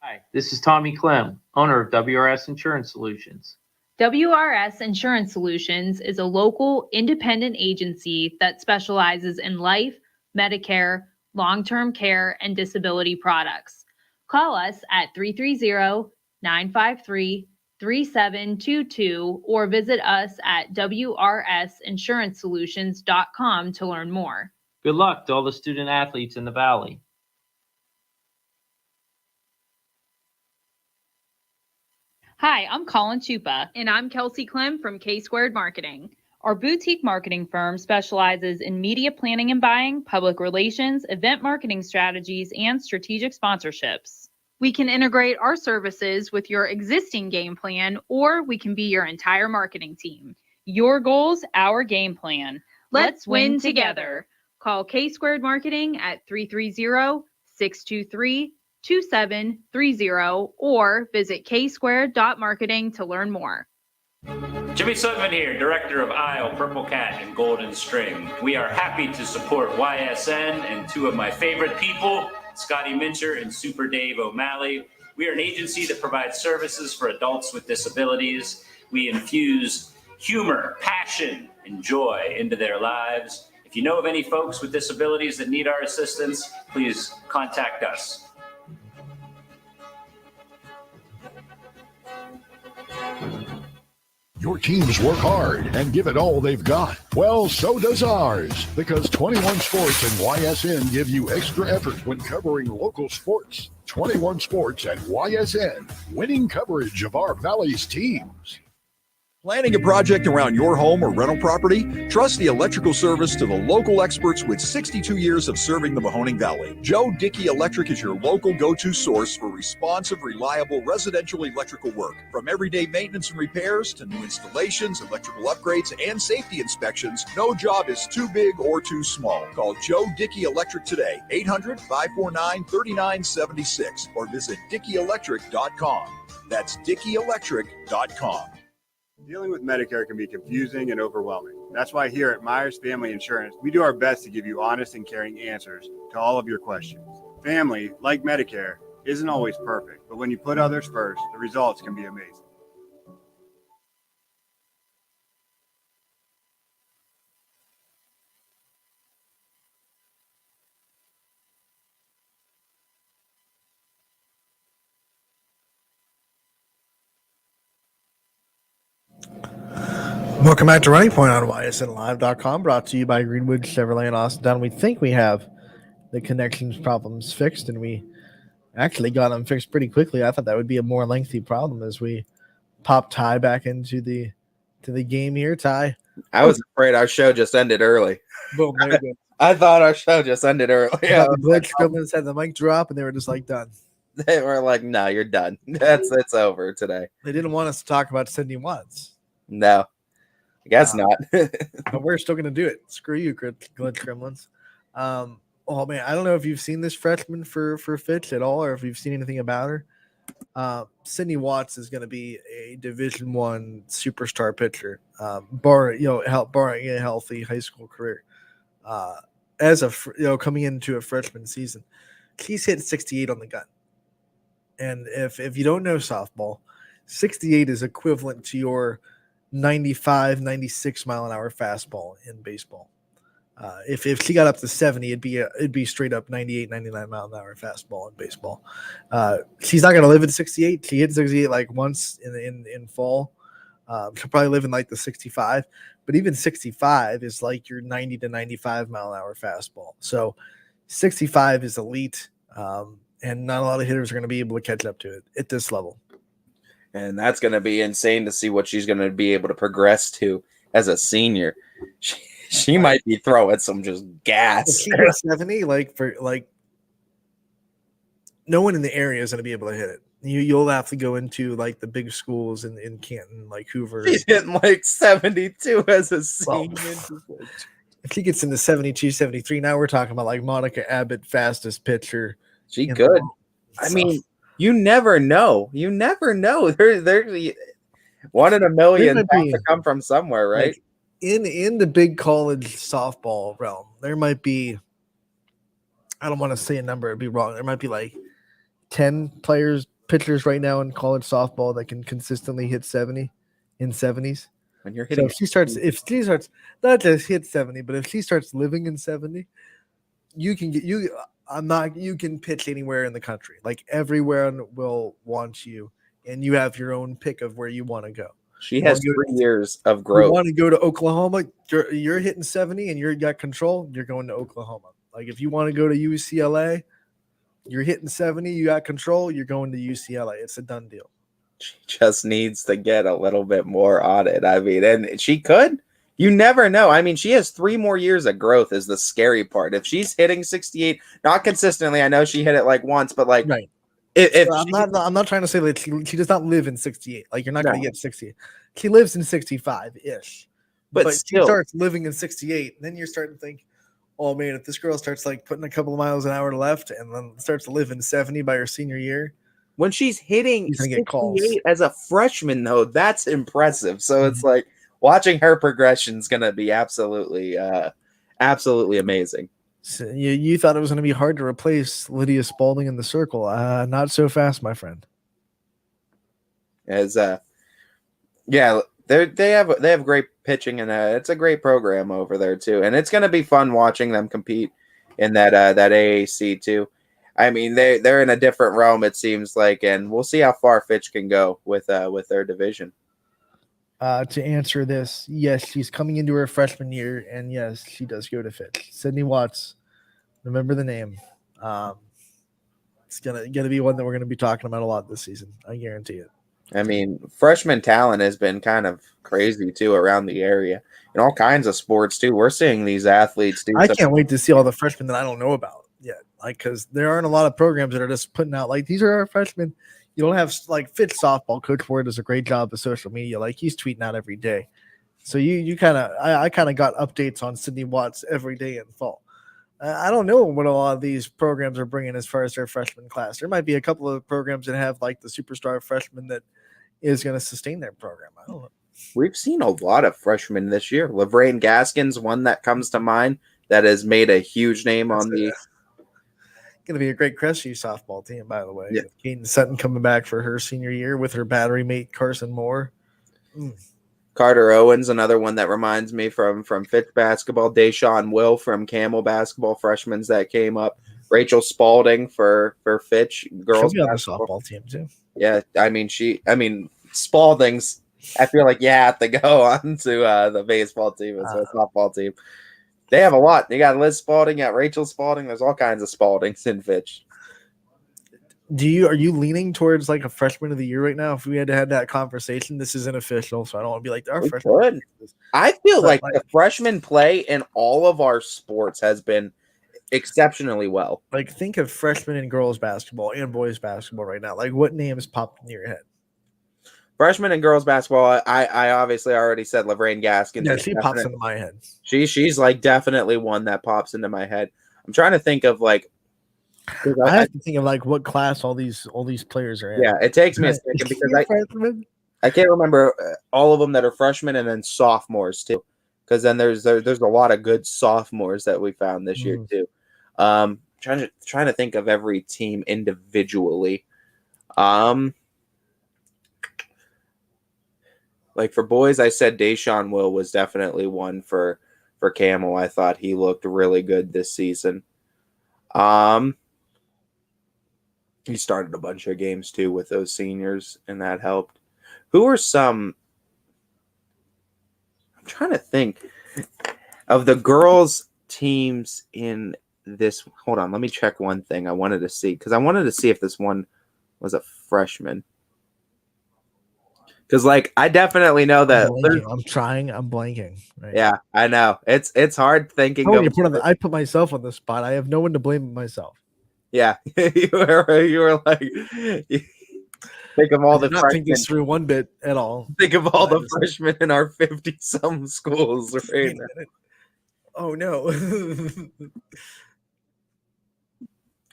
Hi, this is Tommy Clem, owner of WRS Insurance Solutions. WRS Insurance Solutions is a local independent agency that specializes in life, Medicare, long-term care, and disability products. Call us at 330-953-3722 or visit us at wrsinsurancesolutions.com to learn more. Good luck to all the student athletes in the Valley. Hi, I'm Colin Chupa. And I'm Kelsey Clem from K-Squared Marketing. Our boutique marketing firm specializes in media planning and buying, public relations, event marketing strategies, and strategic sponsorships. We can integrate our services with your existing game plan, or we can be your entire marketing team. Your goals, our game plan. Let's win together. Call K-Squared Marketing at 330-623-2730 or visit ksquared.marketing to learn more. Jimmy Sutton here, Director of Isle, Purple Cat, and Golden String. We are happy to support YSN and two of my favorite people, Scotty Mincher and Super Dave O'Malley. We are an agency that provides services for adults with disabilities. We infuse humor, passion, and joy into their lives. If you know of any folks with disabilities that need our assistance, please contact us. Your teams work hard and give it all they've got. Well, so does ours, because 21 Sports and YSN give you extra effort when covering local sports. 21 Sports and YSN, winning coverage of our Valley's teams. Planning a project around your home or rental property? Trust the electrical service to the local experts with 62 years of serving the Mahoning Valley. Joe Dickey Electric is your local go-to source for responsive, reliable residential electrical work. From everyday maintenance and repairs to new installations, electrical upgrades, and safety inspections, no job is too big or too small. Call Joe Dickey Electric today, 800-549-3976, or visit DickeyElectric.com. That's DickeyElectric.com. Dealing with Medicare can be confusing and overwhelming. That's why here at Myers Family Insurance, we do our best to give you honest and caring answers to all of your questions. Family, like Medicare, isn't always perfect, but when you put others first, the results can be amazing. Welcome back to Running Point on YSNLive.com, brought to you by Greenwood Chevrolet in Austin. We think we have the connections problems fixed, and we actually got them fixed pretty quickly. I thought that would be a more lengthy problem as we pop Ty back into the game here. Ty, I was afraid our show just ended early. Boom, there we go. I thought our show just ended early. Yeah, the Blitz Gremlins had the mic drop, and they were just like done. They were like, "No, you're done. It's over today." They didn't want us to talk about Cindy Watts. No. I guess not. But we're still going to do it. Screw you, Glitch Gremlins. Oh, man, I don't know if you've seen this freshman for Fitch at all or if you've seen anything about her. Sydney Watts is going to be a Division I superstar pitcher, barring a healthy high school career. Coming into a freshman season, she's hit 68 on the gun. And if you don't know softball, 68 is equivalent to your 95, 96 mile an hour fastball in baseball. If she got up to 70, it'd be straight up 98, 99 mile an hour fastball in baseball. She's not going to live at 68. She hit 68 like once in fall. She'll probably live in like the 65, but even 65 is like your 90 to 95 mile an hour fastball. So 65 is elite, and not a lot of hitters are going to be able to catch up to it at this level. And that's going to be insane to see what she's going to be able to progress to as a senior. She might be throwing some just gas. If she hits 70, no one in the area is going to be able to hit it. You'll have to go into like the big schools in Canton, like Hoover. She's hitting like 72 as a senior. if she gets into 72, 73, now we're talking about like Monica Abbott, fastest pitcher. She in the could. world. I So, mean, you never know. You never know. There's one in a million might has be, to come from somewhere, right? like, in the big college softball realm, there might be, I don't want to say a number, it'd be wrong. There might be like 10 pitchers right now in college softball that can consistently hit 70 in 70s. When you're So hitting, if she starts not just hit 70, but if she starts living in 70, you can pitch anywhere in the country. Like everyone will want you, and you have your own pick of where you want to go. she has 3 years of You growth. want to go to Oklahoma, you're hitting 70 and you got control, you're going to Oklahoma. Like if you want to go to UCLA, you're hitting 70, you got control, you're going to UCLA. It's a done deal. She just needs to get a little bit more on it. I mean, and she could. You never know. I mean, she has 3 more years of growth is the scary part. If she's hitting 68, not consistently, I know she hit it like once, but like right. If So I'm not trying to say that she does not live in 68. Like you're not going to get 68. She lives in 65 ish. But she still, starts living in 68, and then you're starting to think, oh man, if this girl starts like putting a couple of miles an hour left and then starts to live in 70 by her senior year, when she's hitting she's gonna get calls. 68 as a freshman, though, that's impressive. So it's like watching her progression is going to be absolutely amazing. So you thought it was going to be hard to replace Lydia Spalding in the circle. Not so fast, my friend. As yeah, they have great pitching, and it's a great program over there too. And it's going to be fun watching them compete in that AAC too. I mean, they're in a different realm, it seems like, and we'll see how far Fitch can go with their division. To answer this, yes, she's coming into her freshman year, and yes, she does go to Fitch. Sydney Watts, remember the name. It's gonna be one that we're gonna be talking about a lot this season. I guarantee it. I mean, freshman talent has been kind of crazy too around the area in all kinds of sports too. We're seeing these athletes do. I can't wait to see all the freshmen that I don't know about yet. Like, because there aren't a lot of programs that are just putting out like these are our freshmen. You don't have like Fitch softball coach Ward does a great job of social media. Like he's tweeting out every day. So you kind of I kind of got updates on Sydney Watts every day in fall. I don't know what a lot of these programs are bringing as far as their freshman class. There might be a couple of programs that have like the superstar freshman that is going to sustain their program. I don't know. We've seen a lot of freshmen this year. Lavraine Gaskin's one that comes to mind that has made a huge name on the. Going to be a great Crestview softball team, by the way. Yeah. Keaton Sutton coming back for her senior year with her battery mate Carson Moore. Carter Owens, another one that reminds me from Fitch basketball. Deshaun Will from Camel basketball, freshmen that came up. Rachel Spalding for Fitch girls She'll be on the softball team too. Yeah, I mean Spalding's. I feel like you have to go on to the baseball team as a softball team. They have a lot. You got Liz Spalding, you got Rachel Spalding. There's all kinds of Spaldings in Fitch. Are you leaning towards like a freshman of the year right now? If we had to have that conversation, this isn't official, so I don't want to be like our freshman. I feel like the freshman play in all of our sports has been exceptionally well. Like think of freshmen in girls basketball and boys basketball right now. Like what names popped in your head? Freshman and girls basketball, I obviously already said Lavraine Gaskin. Yeah, she pops into my head. She's like definitely one that pops into my head. I'm trying to think of like. I have to think of like what class all these players are in. Yeah, it takes me a second because I can't remember all of them that are freshmen and then sophomores too. Because then there's a lot of good sophomores that we found this year too. Trying to think of every team individually. Like for boys, I said Deshaun Will was definitely one for Camel. I thought he looked really good this season. He started a bunch of games too with those seniors, and that helped. Who are some? I'm trying to think of the girls' teams in this. Hold on, let me check one thing. I wanted to see because I wanted to see if this one was a freshman. Because, like, I definitely know that. I'm blanking. Right? Yeah, I know. It's hard thinking. I put myself on the spot. I have no one to blame but myself. Yeah, you were like, think of all the freshmen. Not think this through one bit at all. Think of all the freshmen in our 50-some schools right now. Oh no.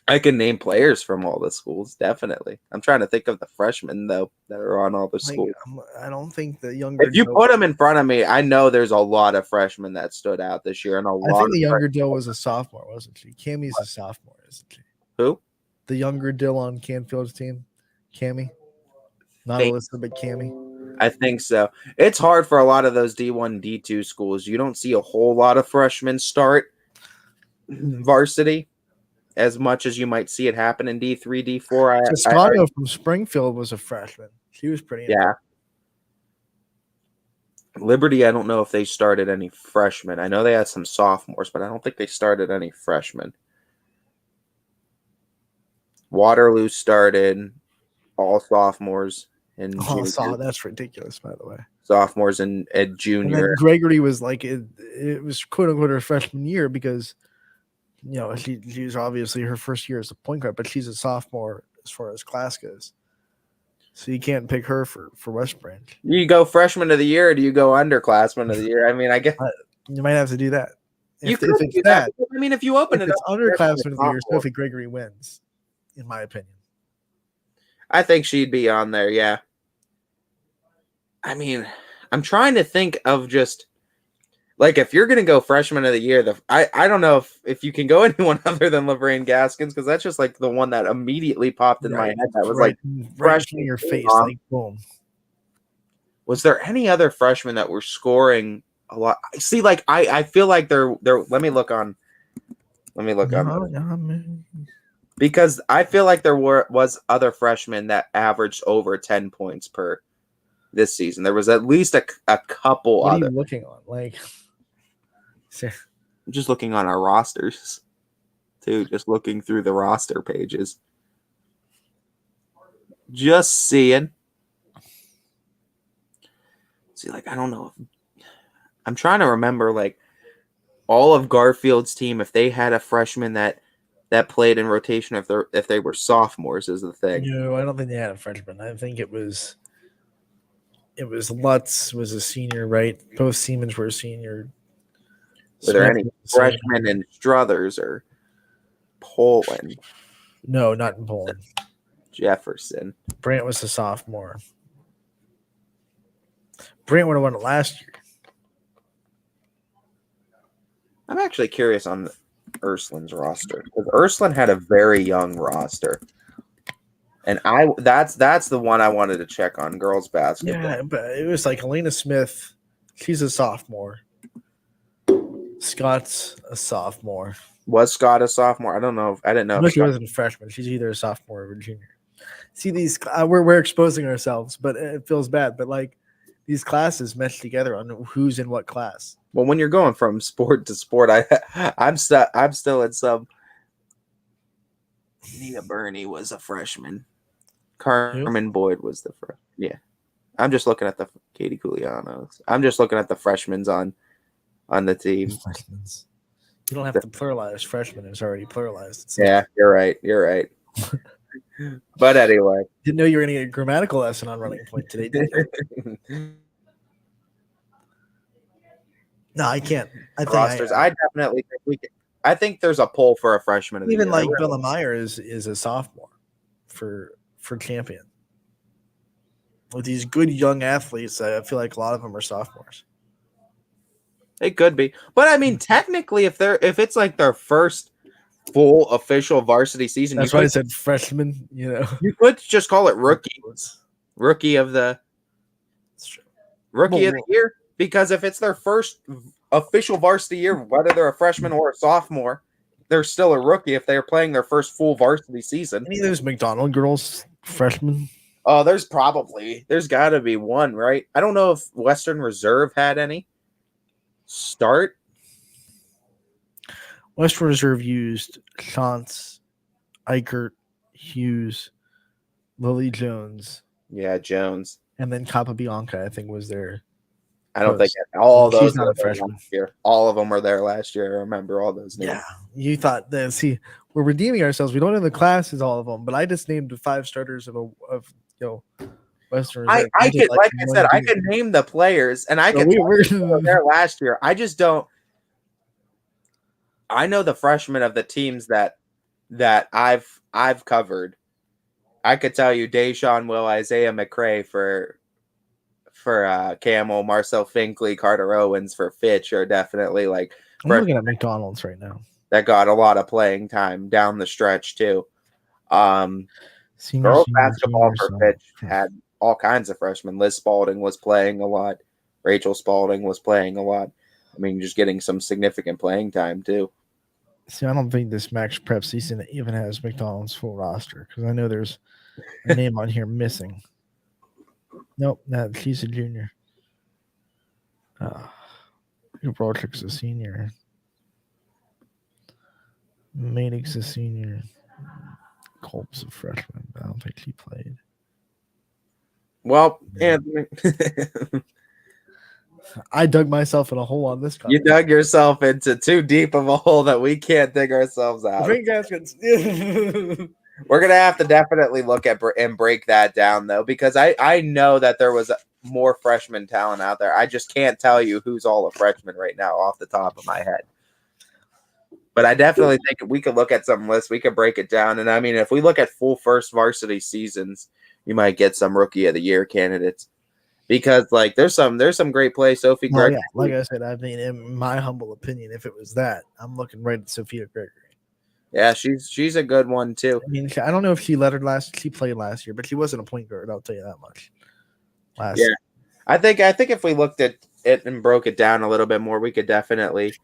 I can name players from all the schools, definitely. I'm trying to think of the freshmen though that are on all the Like, schools. I don't think the younger. If you Joe- put them in front of me, I know there's a lot of freshmen that stood out this year, and a I lot think of the younger Dill was a sophomore, wasn't she? Cammie's a sophomore, isn't she? Who? The younger Dill on Canfield's team, Cammie. Not Think- Alyssa, but Cammie. I think so. It's hard for a lot of those D1, D2 schools. You don't see a whole lot of freshmen start varsity as much as you might see it happen in D3, D4. Toscano from Springfield was a freshman. She was pretty. Yeah. Liberty, I don't know if they started any freshmen. I know they had some sophomores, but I don't think they started any freshmen. Waterloo started all sophomores and juniors. That's ridiculous, by the way. Sophomores and junior. And then Gregory was like it was quote unquote her freshman year because she's obviously her first year as a point guard, but she's a sophomore as far as class goes. So you can't pick her for West Branch. You go freshman of the year, or do you go underclassman of the year? I mean, I guess you might have to do that. If it's that. I mean, if you open it up, underclassman of the year, Sophie Gregory wins, in my opinion. I think she'd be on there. Yeah. I mean, I'm trying to think of just like if you're gonna go freshman of the year, I don't know if you can go anyone other than Laverne Gaskins because that's just like the one that immediately popped in my head. That was right freshman in your face, like boom. Was there any other freshmen that were scoring a lot? See, like I feel like they're. Let me look on. Because I feel like there was other freshmen that averaged over 10 points per this season. There was at least a couple What other. are you looking on? Like, I'm just looking on our rosters, too. Just looking through the roster pages. Just seeing. See, like, I don't know. I'm trying to remember, like, all of Garfield's team, if they had a freshman that played in rotation, if they were sophomores, is the thing. No, I don't think they had a freshman. I think it was Lutz was a senior, right? Both Siemens were a senior. Were there any freshmen in Struthers or Poland? No, not in Poland. Jefferson. Brant was a sophomore. Brant would have won it last year. I'm actually curious on Ursuline's roster because Ursuline had a very young roster, and that's the one I wanted to check on girls basketball. Yeah, but it was like Elena Smith. She's a sophomore. Scott's a sophomore. Was Scott a sophomore? I don't know. I didn't know. No, she wasn't a freshman. She's either a sophomore or a junior. See, these we're exposing ourselves, but it feels bad. But like these classes mesh together on who's in what class. Well, when you're going from sport to sport, I'm still at some. Nia Burney was a freshman. Carmen Boyd was the freshman. Yeah, I'm just looking at the Katie Culianos. I'm just looking at the freshmen on the team. You don't have to pluralize freshman. It's already pluralized. Yeah, you're right. You're right. But anyway, didn't know you were going to get a grammatical lesson on Running Point today, did you? No, I can't. I think rosters. I definitely think we can. I think there's a pull for a freshman. Of the even year. like Bella Meyer is a sophomore for champion. With these good young athletes, I feel like a lot of them are sophomores. It could be, but I mean, technically, if it's like their first full official varsity season, that's why I said freshman. You could just call it rookie of the year, because if it's their first official varsity year, whether they're a freshman or a sophomore, they're still a rookie if they're playing their first full varsity season. Any of those McDonald girls freshmen? Oh, there's got to be one, right? I don't know if Western Reserve had any start. Western Reserve used Shantz, Eichert, Hughes, Lily Jones. Yeah, Jones. And then Capabianca, I think, was there. I don't think all those. She's not a freshman. Year. All of them were there last year. I remember all those names. Yeah, you thought that. See, we're redeeming ourselves. We don't know the classes, all of them, but I just named 5 starters of Western Reserve. I could, like I said, I could name the players, and I could. They were there last year. I just don't. I know the freshmen of the teams that I've covered. I could tell you Deshaun Will, Isaiah McCray for Camel, Marcel Finkley, Carter Owens for Fitch are definitely like I'm looking at McDonald's right now. that got a lot of playing time down the stretch too. Senior, Girls senior, basketball junior, for summer. Fitch had all kinds of freshmen. Liz Spalding was playing a lot. Rachel Spalding was playing a lot. I mean, just getting some significant playing time too. See, I don't think this Max Prep season even has McDonald's full roster because I know there's a name on here missing. Nope, no, she's a junior. Broderick's a senior. Madig's a senior. Culp's a freshman, but I don't think she played. Well, Anthony, I dug myself in a hole on this. You dug yourself into too deep of a hole that we can't dig ourselves out. Ring gaskets. We're gonna have to definitely look at and break that down though, because I know that there was more freshman talent out there. I just can't tell you who's all a freshman right now off the top of my head. But I definitely think we could look at some lists. We could break it down, and I mean, if we look at full first varsity seasons, you might get some rookie of the year candidates. Because like there's some great play. Sophie Well, Gregory. yeah, like I said, I mean, in my humble opinion, if it was that, I'm looking right at Sophia Gregory. Yeah, she's a good one too. I mean, I don't know if she played last year, but she wasn't a point guard. I'll tell you that much. Yeah, I think if we looked at it and broke it down a little bit more, we could definitely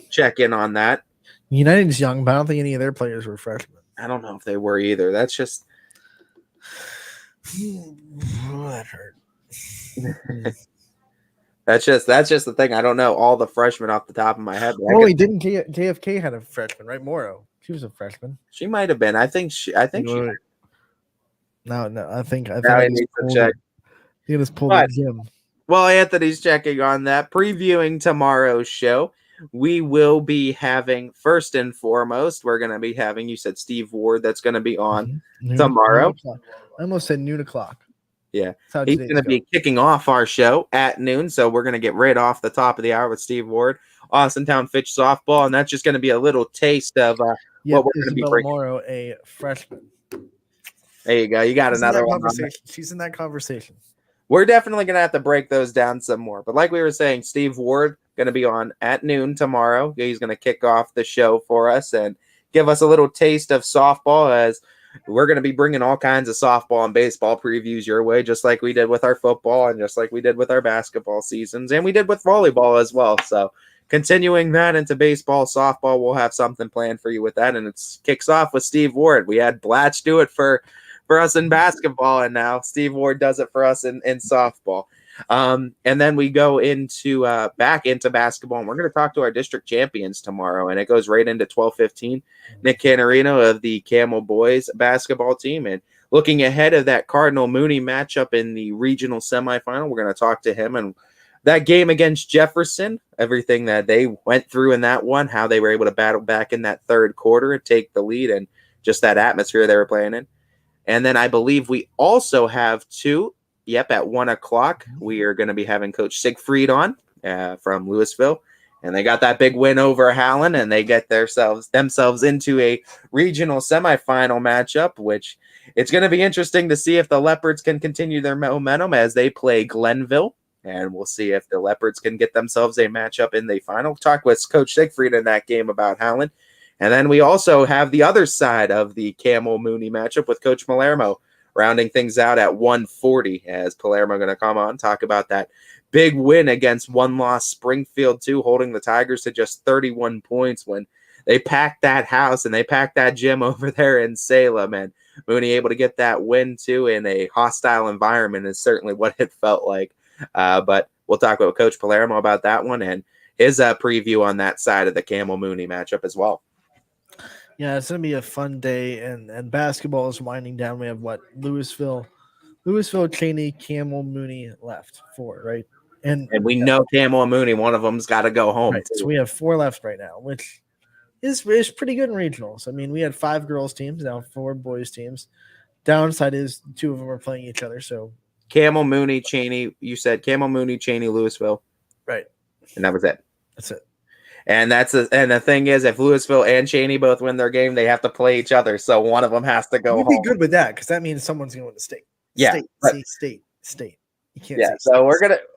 check in on that. United's young, but I don't think any of their players were freshmen. I don't know if they were either. That's just that hurt. that's just the thing. I don't know all the freshmen off the top of my head. Only didn't JFK had a freshman, right? Morrow. She was a freshman. She might have been. I think she. No, I think I need to check. He just pulled the gym. Well, Anthony's checking on that. Previewing tomorrow's show, we will be having, first and foremost, we're going to be having, you said Steve Ward, that's going to be on tomorrow. I almost said noon o'clock. Yeah. He's going to be kicking off our show at noon, so we're going to get right off the top of the hour with Steve Ward, Austintown Fitch softball, and that's just going to be a little taste of what we're going to be bringing. Morrow, a freshman. There you go. You got another one. She's in that conversation. We're definitely going to have to break those down some more. But like we were saying, Steve Ward going to be on at noon tomorrow. He's going to kick off the show for us and give us a little taste of softball, as we're going to be bringing all kinds of softball and baseball previews your way, just like we did with our football and just like we did with our basketball seasons, and we did with volleyball as well. So continuing that into baseball, softball, we'll have something planned for you with that. And it kicks off with Steve Ward. We had Blatch do it for us in basketball, and now Steve Ward does it for us in softball. And then we go into back into basketball, and we're going to talk to our district champions tomorrow, and it goes right into 12:15. Nick Canarino of the Camel Boys basketball team, and looking ahead of that Cardinal Mooney matchup in the regional semifinal, we're going to talk to him and that game against Jefferson, everything that they went through in that one, how they were able to battle back in that third quarter and take the lead, and just that atmosphere they were playing in. And then I believe we also have at 1 o'clock, we are going to be having Coach Siegfried on from Louisville. And they got that big win over Howland, and they get themselves into a regional semifinal matchup, which it's going to be interesting to see if the Leopards can continue their momentum as they play Glenville. And we'll see if the Leopards can get themselves a matchup in the final. Talk with Coach Siegfried in that game about Howland. And then we also have the other side of the Camel Mooney matchup with Coach Palermo, rounding things out at 1:40, as Palermo going to come on, talk about that big win against one-loss Springfield, too, holding the Tigers to just 31 points when they packed that house and they packed that gym over there in Salem. And Mooney able to get that win, too, in a hostile environment is certainly what it felt like. But we'll talk with Coach Palermo about that one and his preview on that side of the Camel Mooney matchup as well. Yeah, it's going to be a fun day, and basketball is winding down. We have Louisville, Cheney, Camel, Mooney left, 4, right? And we know Camel and Mooney, one of them's got to go home. Right, so we have 4 left right now, which is pretty good in regionals. I mean, we had 5 girls teams, now 4 boys teams. Downside is 2 of them are playing each other. So Camel, Mooney, Cheney. You said Camel, Mooney, Cheney, Louisville, right? And that was it. That's it. And the thing is, if Louisville and Cheney both win their game, they have to play each other. So one of them has to go You'd home. be good with that because that means someone's going to state. Yeah, State. You can't yeah. say So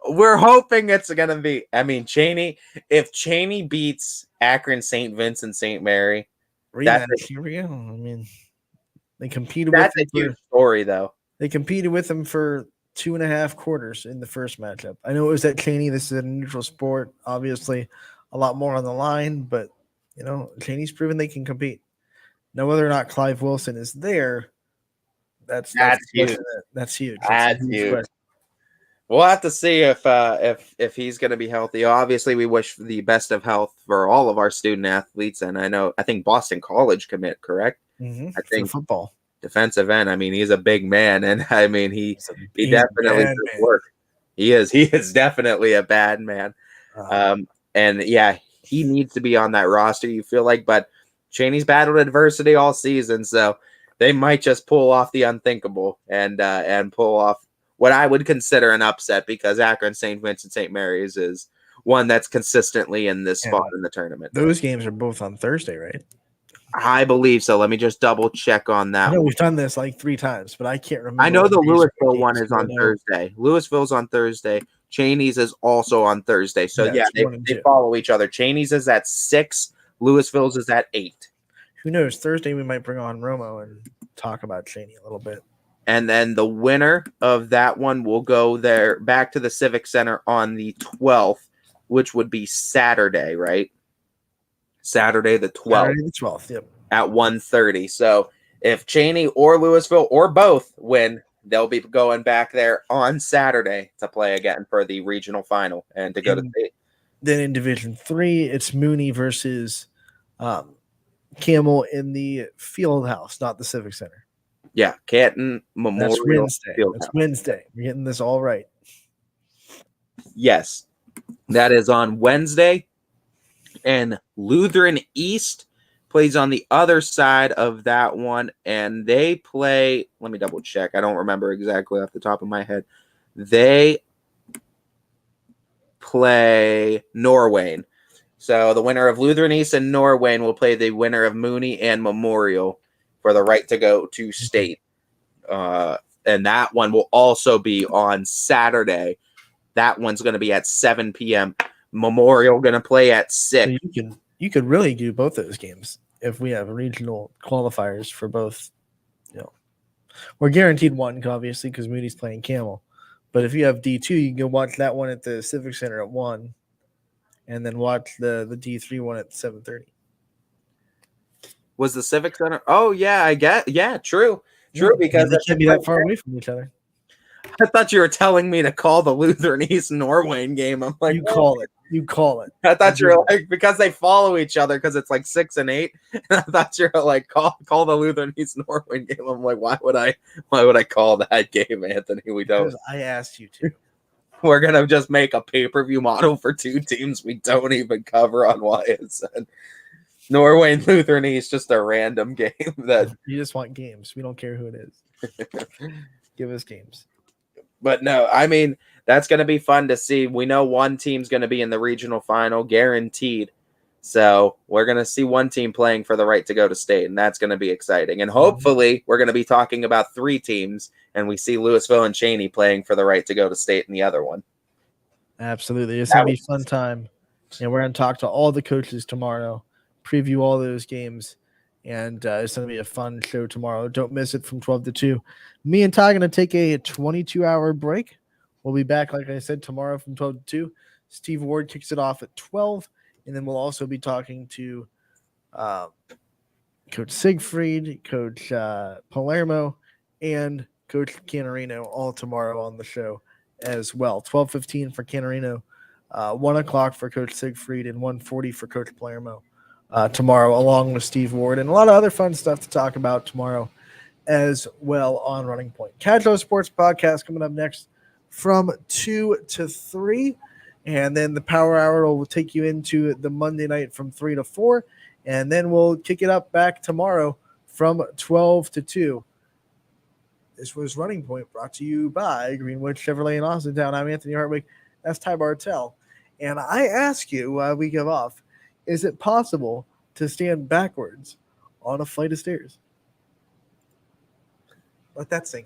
we're hoping it's gonna be. I mean, Cheney. If Cheney beats Akron, St. Vincent, St. Mary, rematch. Here we go. I mean, they competed that's with a huge story, though. They competed with them for 2.5 quarters in the first matchup. I know it was at Cheney. This is a neutral sport. Obviously, a lot more on the line, but Cheney's proven they can compete. Now, whether or not Clive Wilson is there, that's huge. That's huge. That's huge. We'll have to see if he's going to be healthy. Obviously, we wish the best of health for all of our student athletes, and I think Boston College commit, correct? Mm-hmm. I think for football defensive end. I mean, he's a big man, and I mean he definitely does work. He is definitely a bad man, and yeah, he needs to be on that roster. You feel like, but Cheney's battled adversity all season, so they might just pull off the unthinkable and pull off what I would consider an upset, because Akron St. Vincent St. Mary's is one that's consistently in this spot in the tournament. Those games are both on Thursday, right? I believe so. Let me just double check on that. I know we've done this like 3 times, but I can't remember. I know the Louisville one is on Thursday. Louisville's on Thursday. Cheney's is also on Thursday. So yeah, they follow each other. Cheney's is at 6. Louisville's is at 8. Who knows? Thursday we might bring on Romo and talk about Cheney a little bit. And then the winner of that one will go there back to the Civic Center on the 12th, which would be Saturday, right? Saturday the 12th. Saturday the 12th, yep. At 1:30. So if Cheney or Louisville or both win, they'll be going back there on Saturday to play again for the regional final and to go to state. Then in Division 3, it's Mooney versus Camel in the Field House, not the Civic Center. Yeah, Canton Memorial. That's Wednesday. Field That's House. Wednesday. We're getting this all right. Yes, that is on Wednesday. And Lutheran East plays on the other side of that one, and they play. Let me double check. I don't remember exactly off the top of my head. They play Norwayne. So the winner of Lutheran East and Norwayne will play the winner of Mooney and Memorial for the right to go to state. And that one will also be on Saturday. That one's going to be at 7 p.m. Memorial going to play at 6. So you could really do both those games if we have regional qualifiers for both. We're guaranteed one, obviously, because Moody's playing Camel. But if you have D2, you can go watch that one at the Civic Center at 1, and then watch the D3 one at 7:30. Was the Civic Center? Oh yeah, I get. Yeah, true, because they can't be that far away from each other. I thought you were telling me to call the Lutheran East Norwayne game. I'm like, you call it. I thought you were like, because they follow each other, because it's like 6 and 8. And I thought you were like, call the Lutheran East Norwayne game. I'm like, why would I call that game, Anthony? We don't. Because I asked you to. We're gonna just make a pay-per-view model for 2 teams we don't even cover on YSN. Norwayne Lutheran East, just a random game that you just want games. We don't care who it is. Give us games. But no, I mean, that's going to be fun to see. We know one team's going to be in the regional final, guaranteed. So we're going to see one team playing for the right to go to state, and that's going to be exciting. And hopefully we're going to be talking about 3 teams, and we see Louisville and Cheney playing for the right to go to state in the other one. Absolutely. It's going to be a fun time. And we're going to talk to all the coaches tomorrow, preview all those games. And it's going to be a fun show tomorrow. Don't miss it from 12 to 2. Me and Ty are going to take a 22-hour break. We'll be back, like I said, tomorrow from 12 to 2. Steve Ward kicks it off at 12. And then we'll also be talking to Coach Siegfried, Coach Palermo, and Coach Canarino all tomorrow on the show as well. 12:15 for Canarino, 1 o'clock for Coach Siegfried, and 1:40 for Coach Palermo. Tomorrow, along with Steve Ward, and a lot of other fun stuff to talk about tomorrow as well on Running Point. Casual Sports Podcast coming up next from 2 to 3, and then the Power Hour will take you into the Monday night from 3 to 4, and then we'll kick it up back tomorrow from 12 to 2. This was Running Point, brought to you by Greenwood Chevrolet in Austintown. I'm Anthony Hartwig. That's Ty Bartell. And I ask you, while we give off, Is it possible to stand backwards on a flight of stairs? Let that sink in.